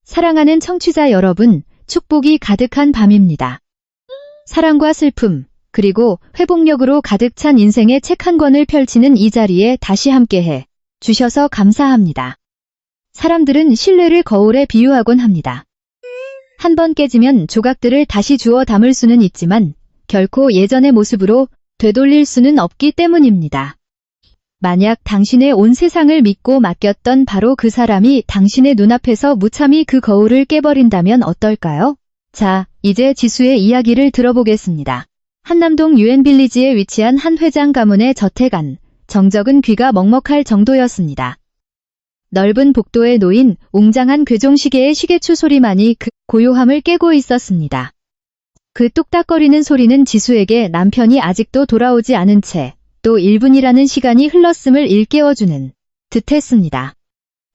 사랑하는 청취자 여러분, 축복이 가득한 밤입니다. 사랑과 슬픔, 그리고 회복력으로 가득 찬 인생의 책 한 권을 펼치는 이 자리에 다시 함께해 주셔서 감사합니다. 사람들은 신뢰를 거울에 비유하곤 합니다. 한 번 깨지면 조각들을 다시 주워 담을 수는 있지만 결코 예전의 모습으로 되돌릴 수는 없기 때문입니다. 만약 당신의 온 세상을 믿고 맡겼던 바로 그 사람이 당신의 눈앞에서 무참히 그 거울을 깨버린다면 어떨까요? 자, 이제 지수의 이야기를 들어보겠습니다. 한남동 유엔빌리지에 위치한 한 회장 가문의 저택 안, 정적은 귀가 먹먹할 정도였습니다. 넓은 복도에 놓인 웅장한 괴종시계의 시계추 소리만이 그 고요함을 깨고 있었습니다. 그 뚝딱거리는 소리는 지수에게 남편이 아직도 돌아오지 않은 채 또 1분이라는 시간이 흘렀음을 일깨워주는 듯했습니다.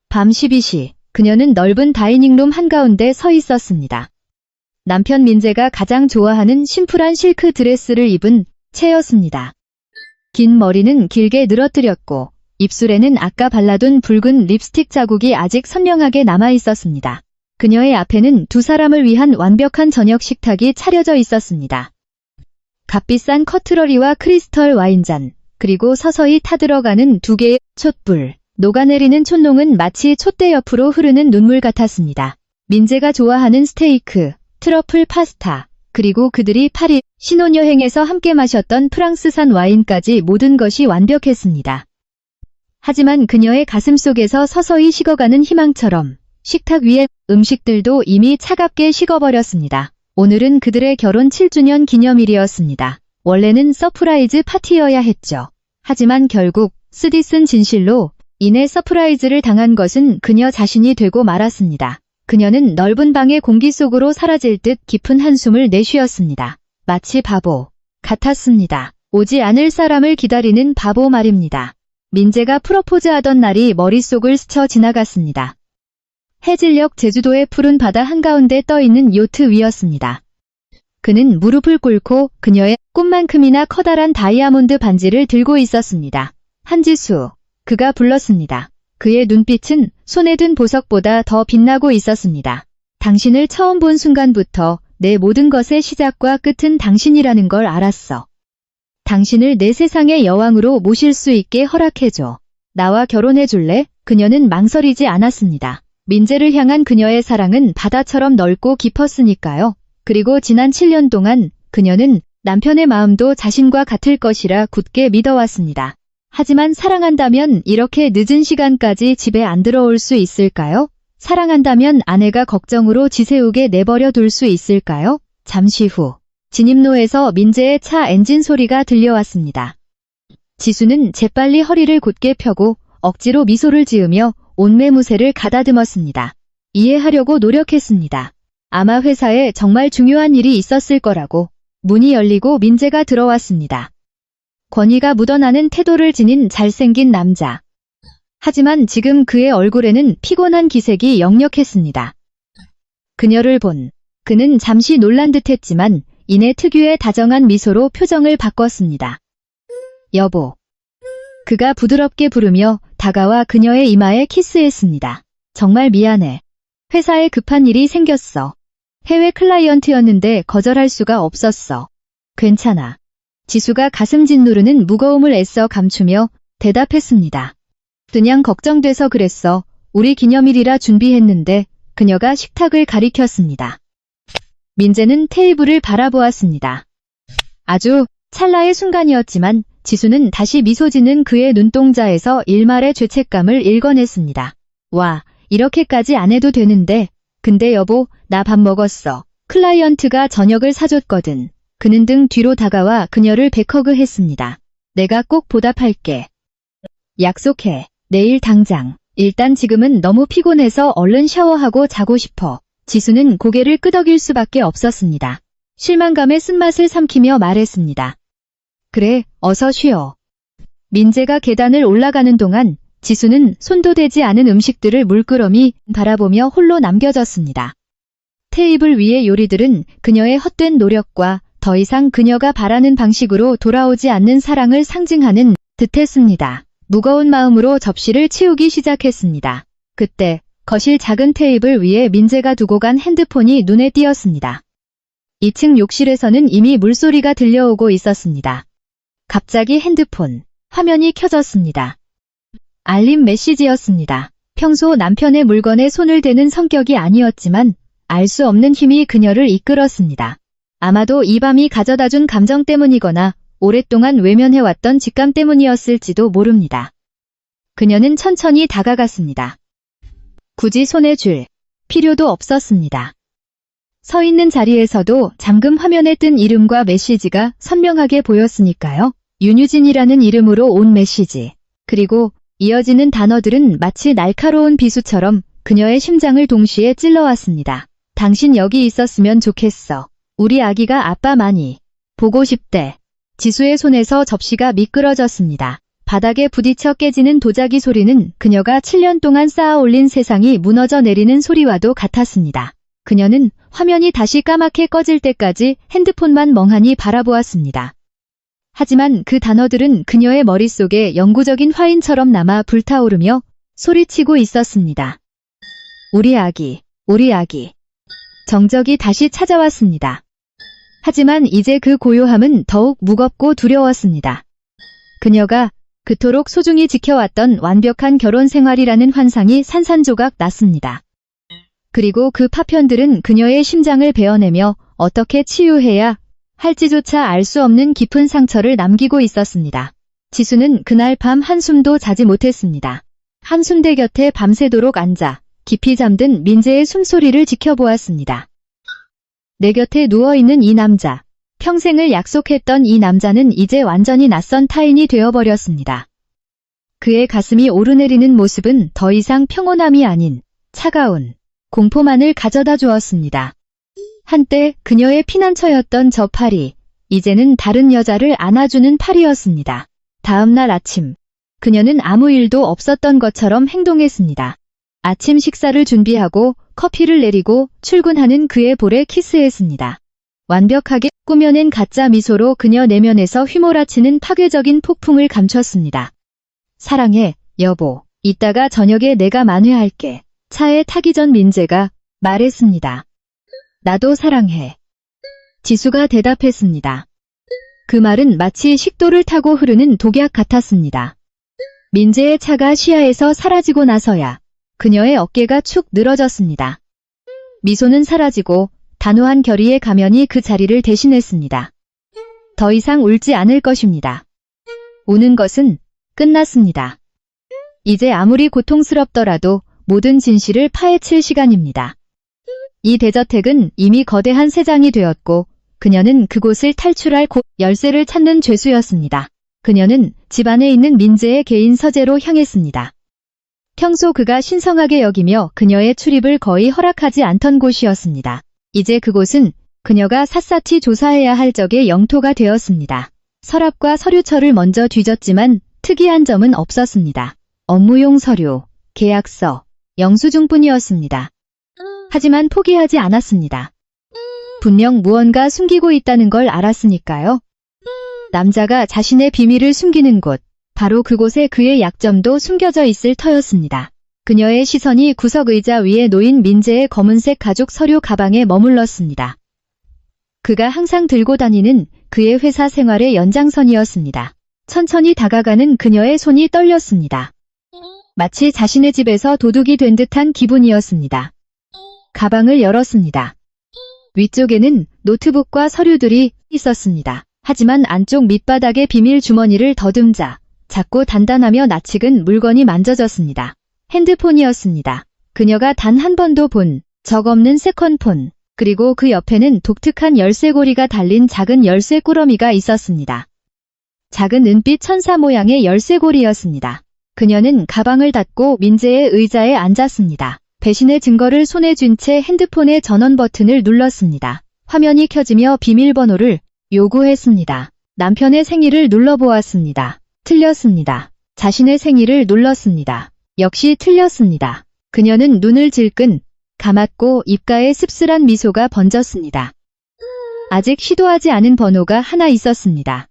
밤 12시, 그녀는 넓은 다이닝룸 한가운데 서 있었습니다. 남편 민재가 가장 좋아하는 심플한 실크 드레스를 입은 채였습니다. 긴 머리는 길게 늘어뜨렸고 입술에는 아까 발라둔 붉은 립스틱 자국이 아직 선명하게 남아 있었습니다. 그녀의 앞에는 두 사람을 위한 완벽한 저녁 식탁이 차려져 있었습니다. 값비싼 커트러리와 크리스털 와인잔, 그리고 서서히 타들어가는 두 개의 촛불, 녹아내리는 촛농은 마치 촛대 옆으로 흐르는 눈물 같았습니다. 민재가 좋아하는 스테이크, 트러플 파스타, 그리고 그들이 파리 신혼여행에서 함께 마셨던 프랑스산 와인까지 모든 것이 완벽했습니다. 하지만 그녀의 가슴속에서 서서히 식어가는 희망처럼 식탁 위의 음식들도 이미 차갑게 식어버렸습니다. 오늘은 그들의 결혼 7주년 기념일이었습니다. 원래는 서프라이즈 파티여야 했죠. 하지만 결국 쓰디쓴 진실로 인해 서프라이즈를 당한 것은 그녀 자신이 되고 말았습니다. 그녀는 넓은 방의 공기 속으로 사라질 듯 깊은 한숨을 내쉬었습니다. 마치 바보 같았습니다. 오지 않을 사람을 기다리는 바보 말입니다. 민재가 프로포즈하던 날이 머릿속을 스쳐 지나갔습니다. 해질녘 제주도의 푸른 바다 한가운데 떠있는 요트 위였습니다. 그는 무릎을 꿇고 그녀의 꽃만큼이나 커다란 다이아몬드 반지를 들고 있었습니다. 한지수, 그가 불렀습니다. 그의 눈빛은 손에 든 보석보다 더 빛나고 있었습니다. 당신을 처음 본 순간부터 내 모든 것의 시작과 끝은 당신이라는 걸 알았어. 당신을 내 세상의 여왕으로 모실 수 있게 허락해줘. 나와 결혼해 줄래? 그녀는 망설이지 않았습니다. 민재를 향한 그녀의 사랑은 바다처럼 넓고 깊었으니까요. 그리고 지난 7년 동안 그녀는 남편의 마음도 자신과 같을 것이라 굳게 믿어왔습니다. 하지만 사랑한다면 이렇게 늦은 시간까지 집에 안 들어올 수 있을까요? 사랑한다면 아내가 걱정으로 지새우게 내버려 둘 수 있을까요? 잠시 후 진입로에서 민재의 차 엔진 소리가 들려왔습니다. 지수는 재빨리 허리를 곧게 펴고 억지로 미소를 지으며 온매무새를 가다듬었습니다. 이해하려고 노력했습니다. 아마 회사에 정말 중요한 일이 있었을 거라고. 문이 열리고 민재가 들어왔습니다. 권위가 묻어나는 태도를 지닌 잘생긴 남자. 하지만 지금 그의 얼굴에는 피곤한 기색이 역력했습니다. 그녀를 본 그는 잠시 놀란 듯했지만 이내 특유의 다정한 미소로 표정을 바꿨습니다. 여보. 그가 부드럽게 부르며 다가와 그녀의 이마에 키스했습니다. 정말 미안해. 회사에 급한 일이 생겼어. 해외 클라이언트였는데 거절할 수가 없었어. 괜찮아. 지수가 가슴 짓누르는 무거움을 애써 감추며 대답했습니다. 그냥 걱정돼서 그랬어. 우리 기념일이라 준비했는데. 그녀가 식탁을 가리켰습니다. 민재는 테이블을 바라보았습니다. 아주 찰나의 순간이었지만 지수는 다시 미소 짓는 그의 눈동자에서 일말의 죄책감을 읽어냈습니다. 와, 이렇게까지 안 해도 되는데. 근데 여보, 나 밥 먹었어. 클라이언트가 저녁을 사줬거든. 그는 등 뒤로 다가와 그녀를 백허그했습니다. 내가 꼭 보답할게. 약속해. 내일 당장. 일단 지금은 너무 피곤해서 얼른 샤워하고 자고 싶어. 지수는 고개를 끄덕일 수밖에 없었습니다. 실망감의 쓴맛을 삼키며 말했습니다. 그래, 어서 쉬어. 민재가 계단을 올라가는 동안 지수는 손도 대지 않은 음식들을 물끄러미 바라보며 홀로 남겨졌습니다. 테이블 위의 요리들은 그녀의 헛된 노력과 더 이상 그녀가 바라는 방식으로 돌아오지 않는 사랑을 상징하는 듯했습니다. 무거운 마음으로 접시를 치우기 시작했습니다. 그때 거실 작은 테이블 위에 민재가 두고 간 핸드폰이 눈에 띄었습니다. 2층 욕실에서는 이미 물소리가 들려오고 있었습니다. 갑자기 핸드폰 화면이 켜졌습니다. 알림 메시지였습니다. 평소 남편의 물건에 손을 대는 성격이 아니었지만 알 수 없는 힘이 그녀를 이끌었습니다. 아마도 이 밤이 가져다준 감정 때문이거나 오랫동안 외면해왔던 직감 때문이었을지도 모릅니다. 그녀는 천천히 다가갔습니다. 굳이 손에 줄 필요도 없었습니다. 서 있는 자리에서도 잠금 화면에 뜬 이름과 메시지가 선명하게 보였으니까요. 윤유진이라는 이름으로 온 메시지. 그리고 이어지는 단어들은 마치 날카로운 비수처럼 그녀의 심장을 동시에 찔러왔습니다. 당신 여기 있었으면 좋겠어. 우리 아기가 아빠 많이 보고 싶대. 지수의 손에서 접시가 미끄러졌습니다. 바닥에 부딪혀 깨지는 도자기 소리는 그녀가 7년 동안 쌓아올린 세상이 무너져 내리는 소리와도 같았습니다. 그녀는 화면이 다시 까맣게 꺼질 때까지 핸드폰만 멍하니 바라보았습니다. 하지만 그 단어들은 그녀의 머릿속에 영구적인 화인처럼 남아 불타오르며 소리치고 있었습니다. 우리 아기, 우리 아기. 정적이 다시 찾아왔습니다. 하지만 이제 그 고요함은 더욱 무겁고 두려웠습니다. 그녀가 그토록 소중히 지켜왔던 완벽한 결혼 생활이라는 환상이 산산조각 났습니다. 그리고 그 파편들은 그녀의 심장을 베어내며 어떻게 치유해야 할지조차 알 수 없는 깊은 상처를 남기고 있었습니다. 지수는 그날 밤 한숨도 자지 못했습니다. 한숨대 곁에 밤새도록 앉아 깊이 잠든 민재의 숨소리를 지켜보았습니다. 내 곁에 누워있는 이 남자, 평생을 약속했던 이 남자는 이제 완전히 낯선 타인이 되어버렸습니다. 그의 가슴이 오르내리는 모습은 더 이상 평온함이 아닌 차가운 공포만을 가져다 주었습니다. 한때 그녀의 피난처였던 저 팔이 이제는 다른 여자를 안아주는 팔이었습니다. 다음 날 아침, 그녀는 아무 일도 없었던 것처럼 행동했습니다. 아침 식사를 준비하고 커피를 내리고 출근하는 그의 볼에 키스했습니다. 완벽하게 꾸며낸 가짜 미소로 그녀 내면에서 휘몰아치는 파괴적인 폭풍을 감췄습니다. 사랑해, 여보. 이따가 저녁에 내가 만회할게. 차에 타기 전 민재가 말했습니다. 나도 사랑해. 지수가 대답했습니다. 그 말은 마치 식도를 타고 흐르는 독약 같았습니다. 민재의 차가 시야에서 사라지고 나서야 그녀의 어깨가 축 늘어졌습니다. 미소는 사라지고 단호한 결의의 가면이 그 자리를 대신했습니다. 더 이상 울지 않을 것입니다. 우는 것은 끝났습니다. 이제 아무리 고통스럽더라도 모든 진실을 파헤칠 시간입니다. 이 대저택은 이미 거대한 새장이 되었고 그녀는 그곳을 탈출할 열쇠를 찾는 죄수였습니다. 그녀는 집 안에 있는 민재의 개인 서재로 향했습니다. 평소 그가 신성하게 여기며 그녀의 출입을 거의 허락하지 않던 곳이었습니다. 이제 그곳은 그녀가 샅샅이 조사해야 할 적의 영토가 되었습니다. 서랍과 서류처를 먼저 뒤졌지만 특이한 점은 없었습니다. 업무용 서류, 계약서, 영수증뿐이었습니다. 하지만 포기하지 않았습니다. 분명 무언가 숨기고 있다는 걸 알았으니까요. 남자가 자신의 비밀을 숨기는 곳, 바로 그곳에 그의 약점도 숨겨져 있을 터였습니다. 그녀의 시선이 구석 의자 위에 놓인 민재의 검은색 가죽 서류 가방에 머물렀습니다. 그가 항상 들고 다니는 그의 회사 생활의 연장선이었습니다. 천천히 다가가는 그녀의 손이 떨렸습니다. 마치 자신의 집에서 도둑이 된 듯한 기분이었습니다. 가방을 열었습니다. 위쪽에는 노트북과 서류들이 있었습니다. 하지만 안쪽 밑바닥에 비밀 주머니를 더듬자 작고 단단하며 낯익은 물건이 만져졌습니다. 핸드폰이었습니다. 그녀가 단 한 번도 본 적 없는 세컨폰, 그리고 그 옆에는 독특한 열쇠고리가 달린 작은 열쇠 꾸러미가 있었습니다. 작은 은빛 천사 모양의 열쇠고리였습니다. 그녀는 가방을 닫고 민재의 의자에 앉았습니다. 배신의 증거를 손에 쥔 채 핸드폰의 전원 버튼을 눌렀습니다. 화면이 켜지며 비밀번호를 요구했습니다. 남편의 생일을 눌러보았습니다. 틀렸습니다. 자신의 생일을 눌렀습니다. 역시 틀렸습니다. 그녀는 눈을 질끈 감았고 입가에 씁쓸한 미소가 번졌습니다. 아직 시도하지 않은 번호가 하나 있었습니다.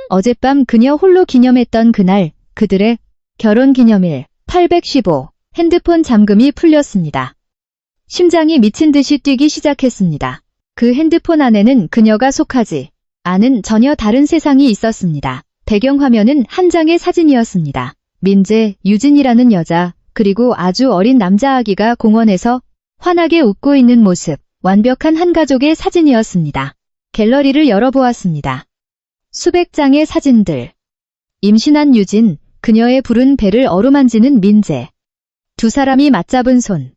어젯밤 그녀 홀로 기념했던 그날, 그들의 결혼기념일 815 핸드폰 잠금이 풀렸습니다. 심장이 미친 듯이 뛰기 시작했습니다. 그 핸드폰 안에는 그녀가 속하지 않은 전혀 다른 세상이 있었습니다. 배경화면은 한 장의 사진이었습니다. 민재, 유진이라는 여자, 그리고 아주 어린 남자 아기가 공원에서 환하게 웃고 있는 모습, 완벽한 한 가족의 사진이었습니다. 갤러리를 열어보았습니다. 수백 장의 사진들. 임신한 유진, 그녀의 푸른 배를 어루만지는 민재. 두 사람이 맞잡은 손.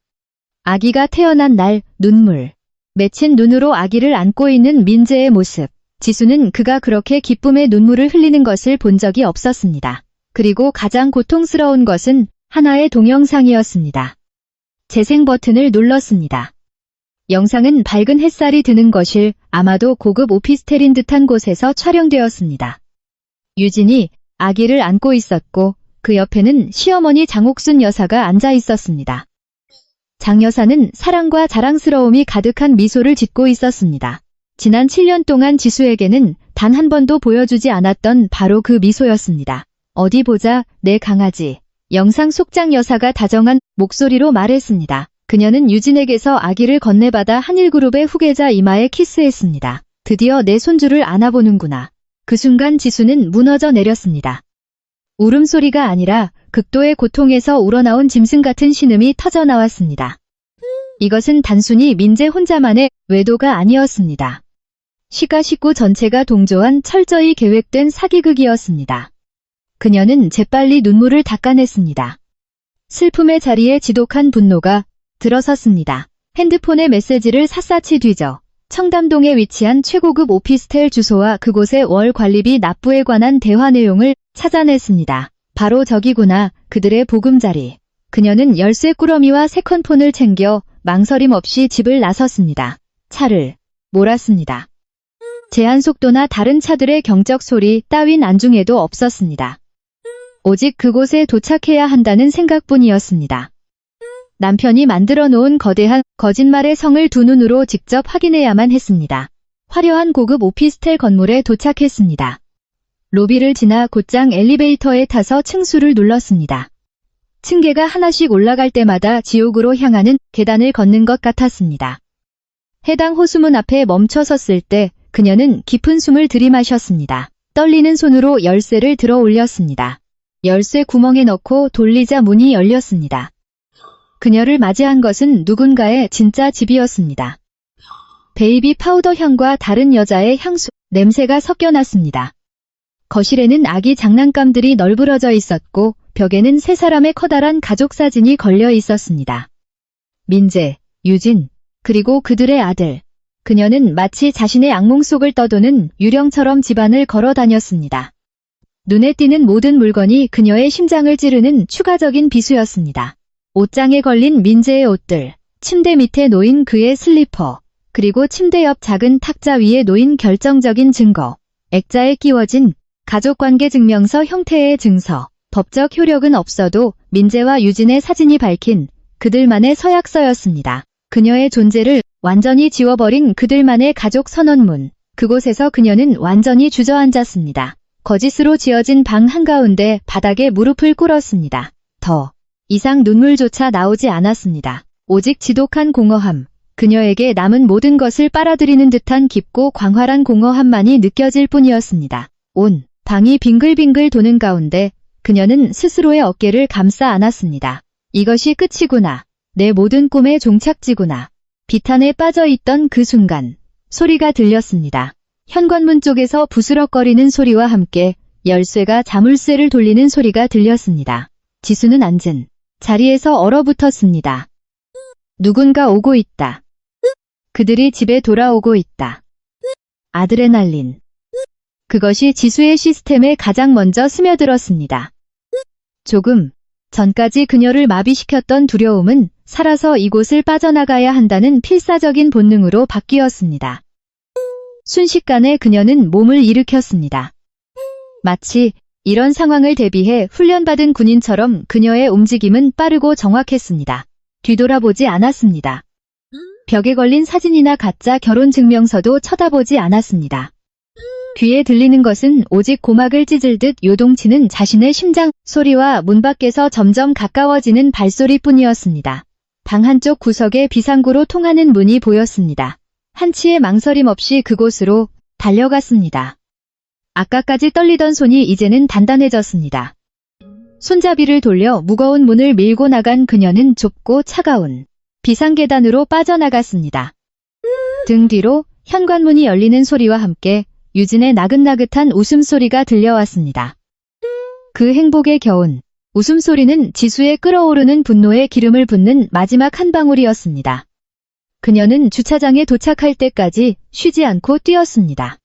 아기가 태어난 날, 눈물. 맺힌 눈으로 아기를 안고 있는 민재의 모습. 지수는 그가 그렇게 기쁨의 눈물을 흘리는 것을 본 적이 없었습니다. 그리고 가장 고통스러운 것은 하나의 동영상이었습니다. 재생 버튼을 눌렀습니다. 영상은 밝은 햇살이 드는 거실, 아마도 고급 오피스텔인 듯한 곳에서 촬영되었습니다. 유진이 아기를 안고 있었고 그 옆에는 시어머니 장옥순 여사가 앉아 있었습니다. 장 여사는 사랑과 자랑스러움이 가득한 미소를 짓고 있었습니다. 지난 7년 동안 지수에게는 단 한 번도 보여주지 않았던 바로 그 미소였습니다. 어디 보자, 내 강아지. 영상 속 장 여사가 다정한 목소리로 말했습니다. 그녀는 유진에게서 아기를 건네받아 한일그룹의 후계자 이마에 키스했습니다. 드디어 내 손주를 안아보는구나. 그 순간 지수는 무너져 내렸습니다. 울음소리가 아니라 극도의 고통에서 우러나온 짐승 같은 신음이 터져 나왔습니다. 이것은 단순히 민재 혼자만의 외도가 아니었습니다. 시가 식구 전체가 동조한 철저히 계획된 사기극이었습니다. 그녀는 재빨리 눈물을 닦아냈습니다. 슬픔의 자리에 지독한 분노가 들어섰습니다. 핸드폰의 메시지를 샅샅이 뒤져 청담동에 위치한 최고급 오피스텔 주소와 그곳의 월 관리비 납부에 관한 대화 내용을 찾아냈습니다. 바로 저기구나, 그들의 보금자리. 그녀는 열쇠 꾸러미와 세컨폰을 챙겨 망설임 없이 집을 나섰습니다. 차를 몰았습니다. 제한 속도나 다른 차들의 경적 소리 따윈 안중에도 없었습니다. 오직 그곳에 도착해야 한다는 생각뿐이었습니다. 남편이 만들어 놓은 거대한 거짓말의 성을 두 눈으로 직접 확인해야만 했습니다. 화려한 고급 오피스텔 건물에 도착했습니다. 로비를 지나 곧장 엘리베이터에 타서 층수를 눌렀습니다. 층계가 하나씩 올라갈 때마다 지옥으로 향하는 계단을 걷는 것 같았습니다. 해당 호수문 앞에 멈춰 섰을 때 그녀는 깊은 숨을 들이마셨습니다. 떨리는 손으로 열쇠를 들어 올렸습니다. 열쇠 구멍에 넣고 돌리자 문이 열렸습니다. 그녀를 맞이한 것은 누군가의 진짜 집이었습니다. 베이비 파우더 향과 다른 여자의 향수, 냄새가 섞여 났습니다. 거실에는 아기 장난감들이 널브러져 있었고 벽에는 세 사람의 커다란 가족 사진이 걸려 있었습니다. 민재, 유진, 그리고 그들의 아들. 그녀는 마치 자신의 악몽 속을 떠도는 유령처럼 집안을 걸어 다녔습니다. 눈에 띄는 모든 물건이 그녀의 심장을 찌르는 추가적인 비수였습니다. 옷장에 걸린 민재의 옷들, 침대 밑에 놓인 그의 슬리퍼, 그리고 침대 옆 작은 탁자 위에 놓인 결정적인 증거, 액자에 끼워진 가족관계 증명서 형태의 증서, 법적 효력은 없어도 민재와 유진의 사진이 밝힌 그들만의 서약서였습니다. 그녀의 존재를 완전히 지워버린 그들만의 가족 선언문. 그곳에서 그녀는 완전히 주저앉았습니다. 거짓으로 지어진 방 한가운데 바닥에 무릎을 꿇었습니다. 더 이상 눈물조차 나오지 않았습니다. 오직 지독한 공허함. 그녀에게 남은 모든 것을 빨아들이는 듯한 깊고 광활한 공허함만이 느껴질 뿐이었습니다. 온 방이 빙글빙글 도는 가운데 그녀는 스스로의 어깨를 감싸 안았습니다. 이것이 끝이구나. 내 모든 꿈의 종착지구나. 비탄에 빠져있던 그 순간 소리가 들렸습니다. 현관문 쪽에서 부스럭거리는 소리와 함께 열쇠가 자물쇠를 돌리는 소리가 들렸습니다. 지수는 앉은 자리에서 얼어붙었습니다. 누군가 오고 있다. 그들이 집에 돌아오고 있다. 아드레날린. 그것이 지수의 시스템에 가장 먼저 스며들었습니다. 조금 전까지 그녀를 마비시켰던 두려움은 살아서 이곳을 빠져나가야 한다는 필사적인 본능으로 바뀌었습니다. 순식간에 그녀는 몸을 일으켰습니다. 마치 이런 상황을 대비해 훈련받은 군인처럼 그녀의 움직임은 빠르고 정확했습니다. 뒤돌아보지 않았습니다. 벽에 걸린 사진이나 가짜 결혼 증명서도 쳐다보지 않았습니다. 귀에 들리는 것은 오직 고막을 찢을듯 요동치는 자신의 심장 소리와 문 밖에서 점점 가까워지는 발소리뿐이었습니다. 방 한쪽 구석에 비상구로 통하는 문이 보였습니다. 한치의 망설임 없이 그곳으로 달려갔습니다. 아까까지 떨리던 손이 이제는 단단해졌습니다. 손잡이를 돌려 무거운 문을 밀고 나간 그녀는 좁고 차가운 비상계단으로 빠져나갔습니다. 등 뒤로 현관문이 열리는 소리와 함께 유진의 나긋나긋한 웃음소리가 들려왔습니다. 그 행복에 겨운 웃음소리는 지수의 끓어오르는 분노에 기름을 붓는 마지막 한 방울이었습니다. 그녀는 주차장에 도착할 때까지 쉬지 않고 뛰었습니다.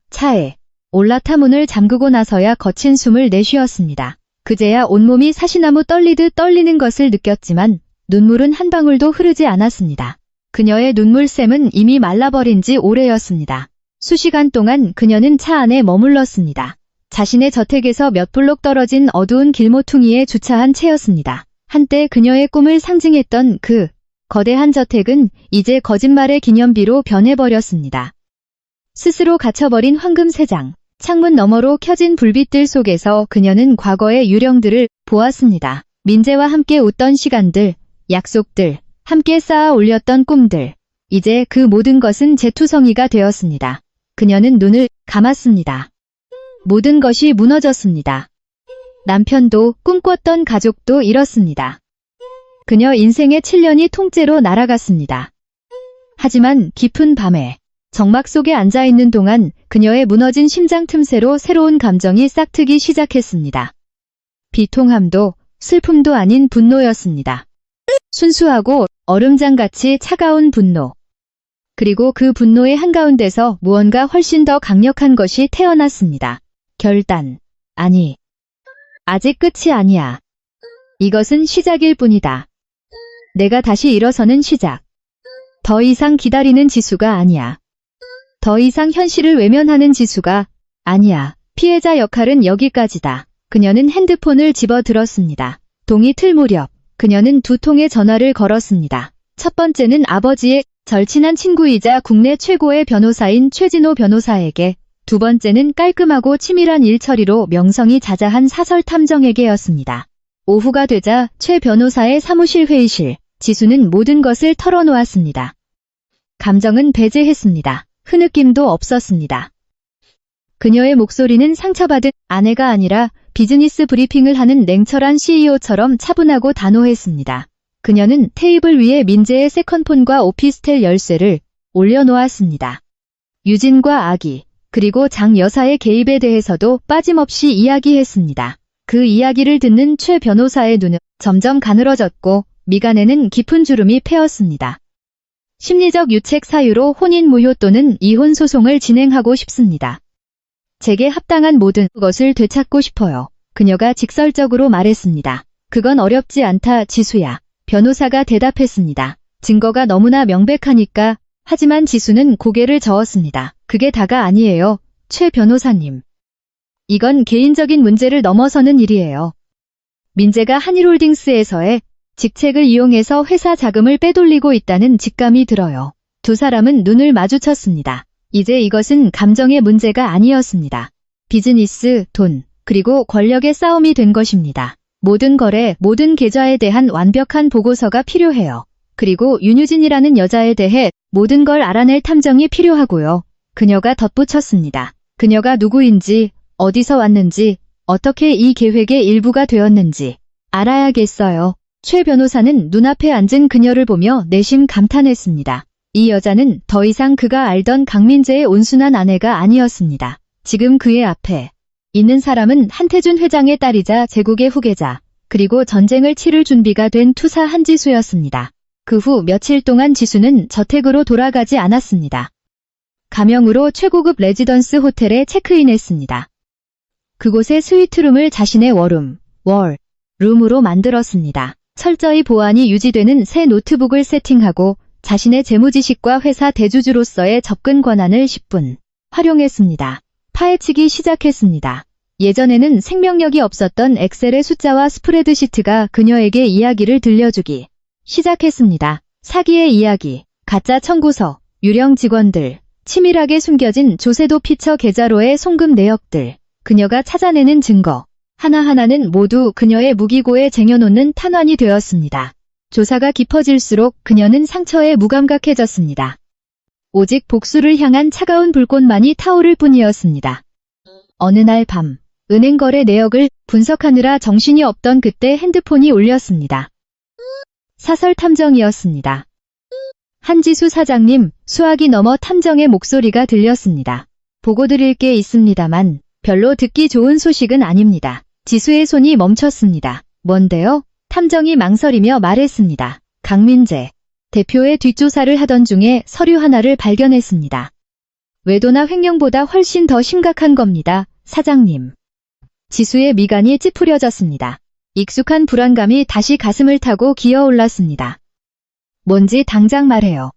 차에 올라타 문을 잠그고 나서야 거친 숨을 내쉬었습니다. 그제야 온몸이 사시나무 떨리듯 떨리는 것을 느꼈지만 눈물은 한 방울도 흐르지 않았습니다. 그녀의 눈물샘은 이미 말라버린 지 오래였습니다. 수시간 동안 그녀는 차 안에 머물렀습니다. 자신의 저택에서 몇 블록 떨어진 어두운 길모퉁이에 주차한 채였습니다. 한때 그녀의 꿈을 상징했던 그 거대한 저택은 이제 거짓말의 기념비로 변해버렸습니다. 스스로 갇혀버린 황금 세장, 창문 너머로 켜진 불빛들 속에서 그녀는 과거의 유령들을 보았습니다. 민재와 함께 웃던 시간들, 약속들, 함께 쌓아 올렸던 꿈들. 이제 그 모든 것은 재투성이가 되었습니다. 그녀는 눈을 감았습니다. 모든 것이 무너졌습니다. 남편도 꿈꿨던 가족도 잃었습니다. 그녀 인생의 7년이 통째로 날아갔습니다. 하지만 깊은 밤에 정막 속에 앉아있는 동안 그녀의 무너진 심장 틈새로 새로운 감정이 싹트기 시작했습니다. 비통함도 슬픔도 아닌 분노였습니다. 순수하고 얼음장같이 차가운 분노. 그리고 그 분노의 한가운데서 무언가 훨씬 더 강력한 것이 태어났습니다. 결단. 아니. 아직 끝이 아니야. 이것은 시작일 뿐이다. 내가 다시 일어서는 시작. 더 이상 기다리는 지수가 아니야. 더 이상 현실을 외면하는 지수가 아니야. 피해자 역할은 여기까지다. 그녀는 핸드폰을 집어들었습니다. 동이 틀 무렵 그녀는 두 통의 전화를 걸었습니다. 첫 번째는 아버지의 절친한 친구이자 국내 최고의 변호사인 최진호 변호사에게, 두 번째는 깔끔하고 치밀한 일처리로 명성이 자자한 사설 탐정에게였습니다. 오후가 되자 최 변호사의 사무실 회의실, 지수는 모든 것을 털어놓았습니다. 감정은 배제했습니다. 흐느낌도 없었습니다. 그녀의 목소리는 상처받은 아내가 아니라 비즈니스 브리핑을 하는 냉철한 CEO처럼 차분하고 단호했습니다. 그녀는 테이블 위에 민재의 세컨폰과 오피스텔 열쇠를 올려놓았습니다. 유진과 아기, 그리고 장 여사의 개입에 대해서도 빠짐없이 이야기했습니다. 그 이야기를 듣는 최 변호사의 눈은 점점 가늘어졌고 미간에는 깊은 주름이 패었습니다. 심리적 유책 사유로 혼인 무효 또는 이혼 소송을 진행하고 싶습니다. 제게 합당한 모든 것을 되찾고 싶어요. 그녀가 직설적으로 말했습니다. 그건 어렵지 않다, 지수야. 변호사가 대답했습니다. 증거가 너무나 명백하니까. 하지만 지수는 고개를 저었습니다. 그게 다가 아니에요, 최 변호사님. 이건 개인적인 문제를 넘어서는 일이에요. 민재가 한일홀딩스에서의 직책을 이용해서 회사 자금을 빼돌리고 있다는 직감이 들어요. 두 사람은 눈을 마주쳤습니다. 이제 이것은 감정의 문제가 아니었습니다. 비즈니스, 돈, 그리고 권력의 싸움이 된 것입니다. 모든 거래, 모든 계좌에 대한 완벽한 보고서가 필요해요. 그리고 윤유진이라는 여자에 대해 모든 걸 알아낼 탐정이 필요하고요. 그녀가 덧붙였습니다. 그녀가 누구인지, 어디서 왔는지, 어떻게 이 계획의 일부가 되었는지 알아야겠어요. 최 변호사는 눈앞에 앉은 그녀를 보며 내심 감탄했습니다. 이 여자는 더 이상 그가 알던 강민재의 온순한 아내가 아니었습니다. 지금 그의 앞에 있는 사람은 한태준 회장의 딸이자 제국의 후계자, 그리고 전쟁을 치를 준비가 된 투사 한지수였습니다. 그 후 며칠 동안 지수는 저택으로 돌아가지 않았습니다. 가명으로 최고급 레지던스 호텔에 체크인했습니다. 그곳의 스위트룸을 자신의 룸으로 만들었습니다. 철저히 보안이 유지되는 새 노트북을 세팅하고 자신의 재무지식과 회사 대주주로서의 접근 권한을 10분 활용했습니다. 파헤치기 시작했습니다. 예전에는 생명력이 없었던 엑셀의 숫자와 스프레드시트가 그녀에게 이야기를 들려주기 시작했습니다. 사기의 이야기, 가짜 청구서, 유령 직원들, 치밀하게 숨겨진 조세도 피처 계좌로의 송금 내역들, 그녀가 찾아내는 증거, 하나하나는 모두 그녀의 무기고에 쟁여놓는 탄환이 되었습니다. 조사가 깊어질수록 그녀는 상처에 무감각해졌습니다. 오직 복수를 향한 차가운 불꽃만이 타오를 뿐이었습니다. 어느 날 밤, 은행 거래 내역을 분석하느라 정신이 없던 그때 핸드폰이 울렸습니다. 사설 탐정이었습니다. 한지수 사장님, 수학이 넘어 탐정의 목소리가 들렸습니다. 보고 드릴 게 있습니다만 별로 듣기 좋은 소식은 아닙니다. 지수의 손이 멈췄습니다. 뭔데요? 탐정이 망설이며 말했습니다. 강민재 대표의 뒷조사를 하던 중에 서류 하나를 발견했습니다. 외도나 횡령보다 훨씬 더 심각한 겁니다, 사장님. 지수의 미간이 찌푸려졌습니다. 익숙한 불안감이 다시 가슴을 타고 기어올랐습니다. 뭔지 당장 말해요.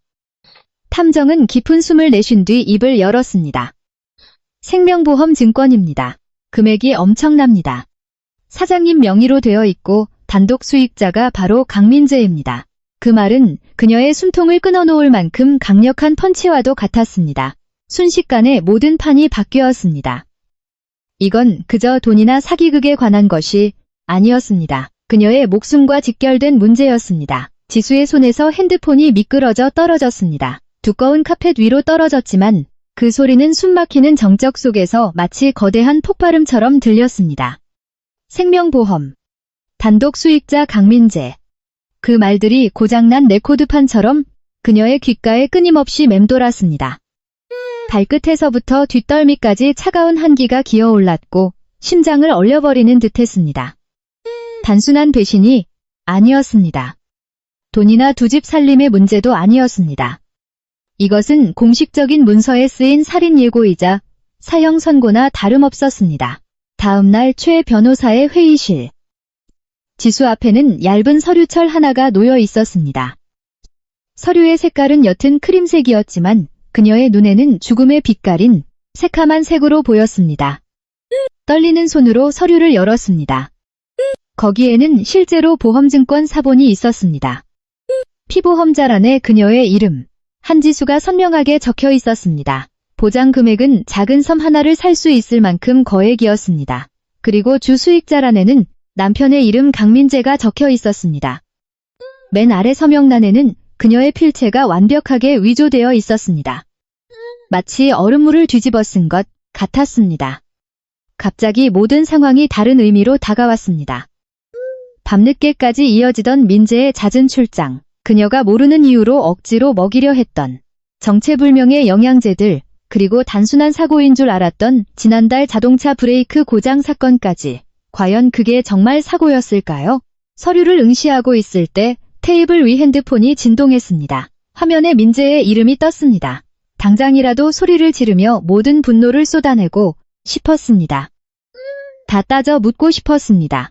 탐정은 깊은 숨을 내쉰 뒤 입을 열었습니다. 생명보험 증권입니다. 금액이 엄청납니다. 사장님 명의로 되어 있고 단독 수익자가 바로 강민재입니다. 그 말은 그녀의 숨통을 끊어놓을 만큼 강력한 펀치와도 같았습니다. 순식간에 모든 판이 바뀌었습니다. 이건 그저 돈이나 사기극에 관한 것이 아니었습니다. 그녀의 목숨과 직결된 문제였습니다. 지수의 손에서 핸드폰이 미끄러져 떨어졌습니다. 두꺼운 카펫 위로 떨어졌지만 그 소리는 숨막히는 정적 속에서 마치 거대한 폭발음처럼 들렸습니다. 생명보험, 단독 수익자 강민재. 그 말들이 고장난 레코드판처럼 그녀의 귓가에 끊임없이 맴돌았습니다. 발끝에서부터 뒷덜미까지 차가운 한기가 기어올랐고 심장을 얼려버리는 듯했습니다. 단순한 배신이 아니었습니다. 돈이나 두 집 살림의 문제도 아니었습니다. 이것은 공식적인 문서에 쓰인 살인 예고이자 사형 선고나 다름없었습니다. 다음 날 최 변호사의 회의실. 지수 앞에는 얇은 서류철 하나가 놓여 있었습니다. 서류의 색깔은 옅은 크림색이었지만 그녀의 눈에는 죽음의 빛깔인 새카만 색으로 보였습니다. 떨리는 손으로 서류를 열었습니다. 거기에는 실제로 보험증권 사본이 있었습니다. 피보험자란에 그녀의 이름, 한지수가 선명하게 적혀 있었습니다. 보장 금액은 작은 섬 하나를 살 수 있을 만큼 거액이었습니다. 그리고 주 수익자란에는 남편의 이름 강민재가 적혀 있었습니다. 맨 아래 서명란에는 그녀의 필체가 완벽하게 위조되어 있었습니다. 마치 얼음물을 뒤집어 쓴 것 같았습니다. 갑자기 모든 상황이 다른 의미로 다가왔습니다. 밤늦게까지 이어지던 민재의 잦은 출장, 그녀가 모르는 이유로 억지로 먹이려 했던 정체불명의 영양제들, 그리고 단순한 사고인 줄 알았던 지난달 자동차 브레이크 고장 사건까지. 과연 그게 정말 사고였을까요? 서류를 응시하고 있을 때 테이블 위 핸드폰이 진동했습니다. 화면에 민재의 이름이 떴습니다. 당장이라도 소리를 지르며 모든 분노를 쏟아내고 싶었습니다. 다 따져 묻고 싶었습니다.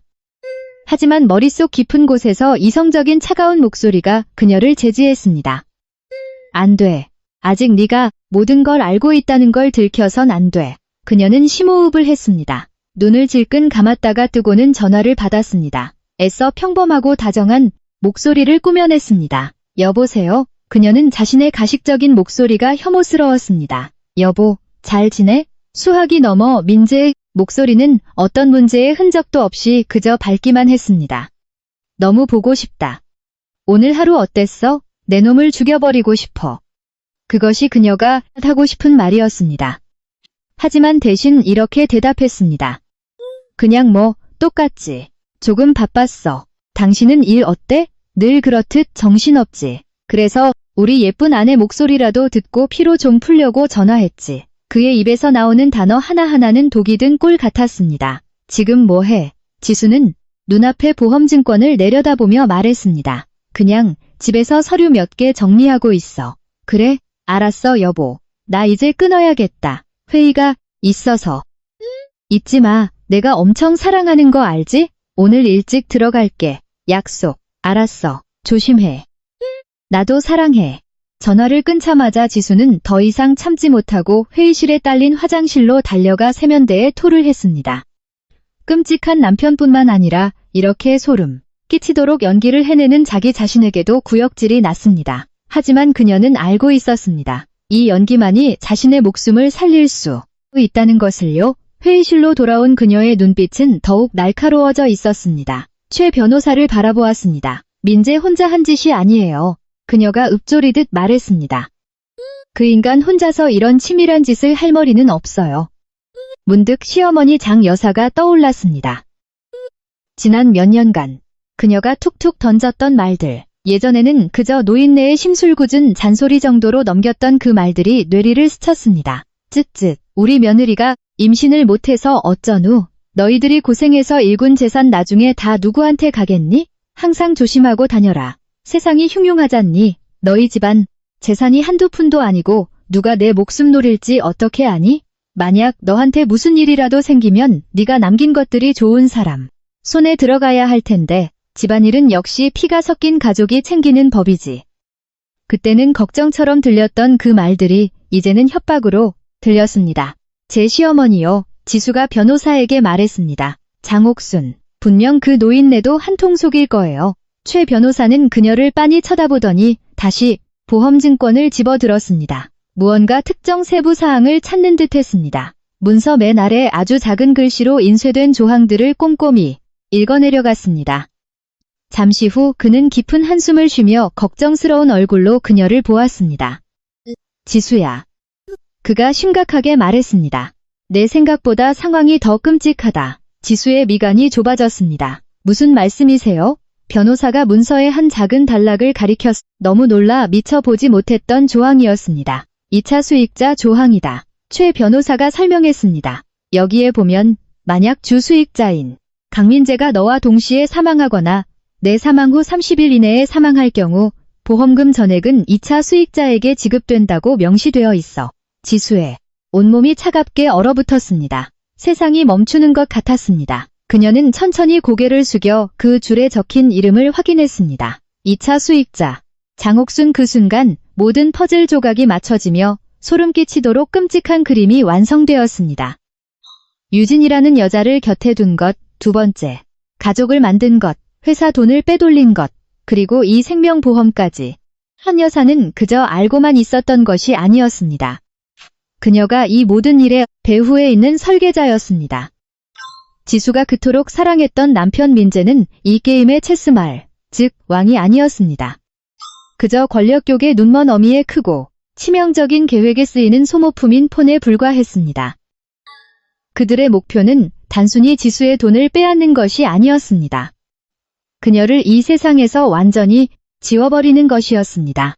하지만 머릿속 깊은 곳에서 이성적인 차가운 목소리가 그녀를 제지했습니다. 안 돼. 아직 네가 모든 걸 알고 있다는 걸 들켜선 안 돼. 그녀는 심호흡을 했습니다. 눈을 질끈 감았다가 뜨고는 전화를 받았습니다. 애써 평범하고 다정한 목소리를 꾸며냈습니다. 여보세요? 그녀는 자신의 가식적인 목소리가 혐오스러웠습니다. 여보, 잘 지내? 수학이 넘어 민재의 목소리는 어떤 문제의 흔적도 없이 그저 밝기만 했습니다. 너무 보고 싶다. 오늘 하루 어땠어? 내 놈을 죽여버리고 싶어. 그것이 그녀가 하고 싶은 말이었습니다. 하지만 대신 이렇게 대답했습니다. 그냥 뭐 똑같지. 조금 바빴어. 당신은 일 어때? 늘 그렇듯 정신없지. 그래서 우리 예쁜 아내 목소리라도 듣고 피로 좀 풀려고 전화했지. 그의 입에서 나오는 단어 하나하나는 독이 든 꿀 같았습니다. 지금 뭐해? 지수는 눈앞에 보험증권을 내려다보며 말했습니다. 그냥 집에서 서류 몇 개 정리하고 있어. 그래? 알았어 여보. 나 이제 끊어야겠다. 회의가 있어서. 잊지 마. 내가 엄청 사랑하는 거 알지? 오늘 일찍 들어갈게. 약속. 알았어. 조심해. 나도 사랑해. 전화를 끊자마자 지수는 더 이상 참지 못하고 회의실에 딸린 화장실로 달려가 세면대에 토를 했습니다. 끔찍한 남편뿐만 아니라 이렇게 소름 끼치도록 연기를 해내는 자기 자신에게도 구역질이 났습니다. 하지만 그녀는 알고 있었습니다. 이 연기만이 자신의 목숨을 살릴 수 있다는 것을요. 회의실로 돌아온 그녀의 눈빛은 더욱 날카로워져 있었습니다. 최 변호사를 바라보았습니다. 민재 혼자 한 짓이 아니에요. 그녀가 읊조리듯 말했습니다. 그 인간 혼자서 이런 치밀한 짓을 할 머리는 없어요. 문득 시어머니 장 여사가 떠올랐습니다. 지난 몇 년간 그녀가 툭툭 던졌던 말들, 예전에는 그저 노인네의 심술궂은 잔소리 정도로 넘겼던 그 말들이 뇌리를 스쳤습니다. 쯧쯧, 우리 며느리가 임신을 못해서 어쩌누? 너희들이 고생해서 일군 재산 나중에 다 누구한테 가겠니? 항상 조심하고 다녀라. 세상이 흉흉하잖니. 너희 집안 재산이 한두 푼도 아니고 누가 내 목숨 노릴지 어떻게 아니? 만약 너한테 무슨 일이라도 생기면 네가 남긴 것들이 좋은 사람 손에 들어가야 할 텐데 집안일은 역시 피가 섞인 가족이 챙기는 법이지. 그때는 걱정처럼 들렸던 그 말들이 이제는 협박으로 들렸습니다. 제 시어머니요. 지수가 변호사에게 말했습니다. 장옥순, 분명 그 노인네도 한통 속일 거예요. 최 변호사는 그녀를 빤히 쳐다보더니 다시 보험증권을 집어들었습니다. 무언가 특정 세부 사항을 찾는 듯 했습니다. 문서 맨 아래 아주 작은 글씨로 인쇄된 조항들을 꼼꼼히 읽어내려갔습니다. 잠시 후 그는 깊은 한숨을 쉬며 걱정스러운 얼굴로 그녀를 보았습니다. 지수야. 그가 심각하게 말했습니다. 내 생각보다 상황이 더 끔찍하다. 지수의 미간이 좁아졌습니다. 무슨 말씀이세요? 변호사가 문서의 한 작은 단락을 가리켰 너무 놀라 미처 보지 못했던 조항이었습니다. 2차 수익자 조항이다. 최 변호사가 설명했습니다. 여기에 보면 만약 주수익자인 강민재가 너와 동시에 사망하거나 내 사망 후 30일 이내에 사망할 경우 보험금 전액은 2차 수익자에게 지급된다고 명시되어 있어. 지수의 온몸이 차갑게 얼어붙었습니다. 세상이 멈추는 것 같았습니다. 그녀는 천천히 고개를 숙여 그 줄에 적힌 이름을 확인했습니다. 2차 수익자 장옥순. 그 순간 모든 퍼즐 조각이 맞춰지며 소름 끼치도록 끔찍한 그림이 완성되었습니다. 유진이라는 여자를 곁에 둔 것, 두 번째, 가족을 만든 것, 회사 돈을 빼돌린 것, 그리고 이 생명보험까지. 한 여사는 그저 알고만 있었던 것이 아니었습니다. 그녀가 이 모든 일의 배후에 있는 설계자였습니다. 지수가 그토록 사랑했던 남편 민재는 이 게임의 체스말, 즉 왕이 아니었습니다. 그저 권력욕의 눈먼 어미의 크고 치명적인 계획에 쓰이는 소모품인 폰에 불과했습니다. 그들의 목표는 단순히 지수의 돈을 빼앗는 것이 아니었습니다. 그녀를 이 세상에서 완전히 지워버리는 것이었습니다.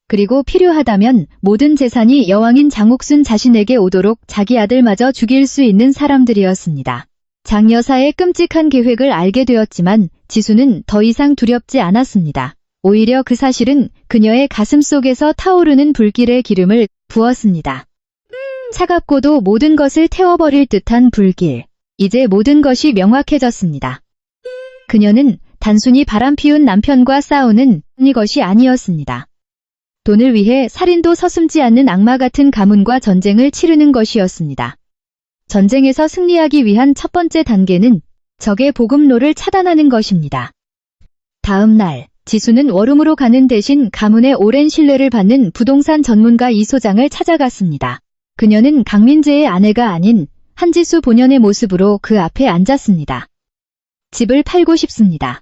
그리고 필요하다면 모든 재산이 여왕인 장옥순 자신에게 오도록 자기 아들마저 죽일 수 있는 사람들이었습니다. 장 여사의 끔찍한 계획을 알게 되었지만 지수는 더 이상 두렵지 않았습니다. 오히려 그 사실은 그녀의 가슴 속에서 타오르는 불길에 기름을 부었습니다. 차갑고도 모든 것을 태워버릴 듯한 불길. 이제 모든 것이 명확해졌습니다. 그녀는 단순히 바람피운 남편과 싸우는 것이 아니었습니다. 돈을 위해 살인도 서슴지 않는 악마 같은 가문과 전쟁을 치르는 것이었습니다. 전쟁에서 승리하기 위한 첫 번째 단계는 적의 보급로를 차단하는 것입니다. 다음 날, 지수는 워룸으로 가는 대신 가문의 오랜 신뢰를 받는 부동산 전문가 이 소장을 찾아갔습니다. 그녀는 강민재의 아내가 아닌 한지수 본연의 모습으로 그 앞에 앉았습니다. 집을 팔고 싶습니다.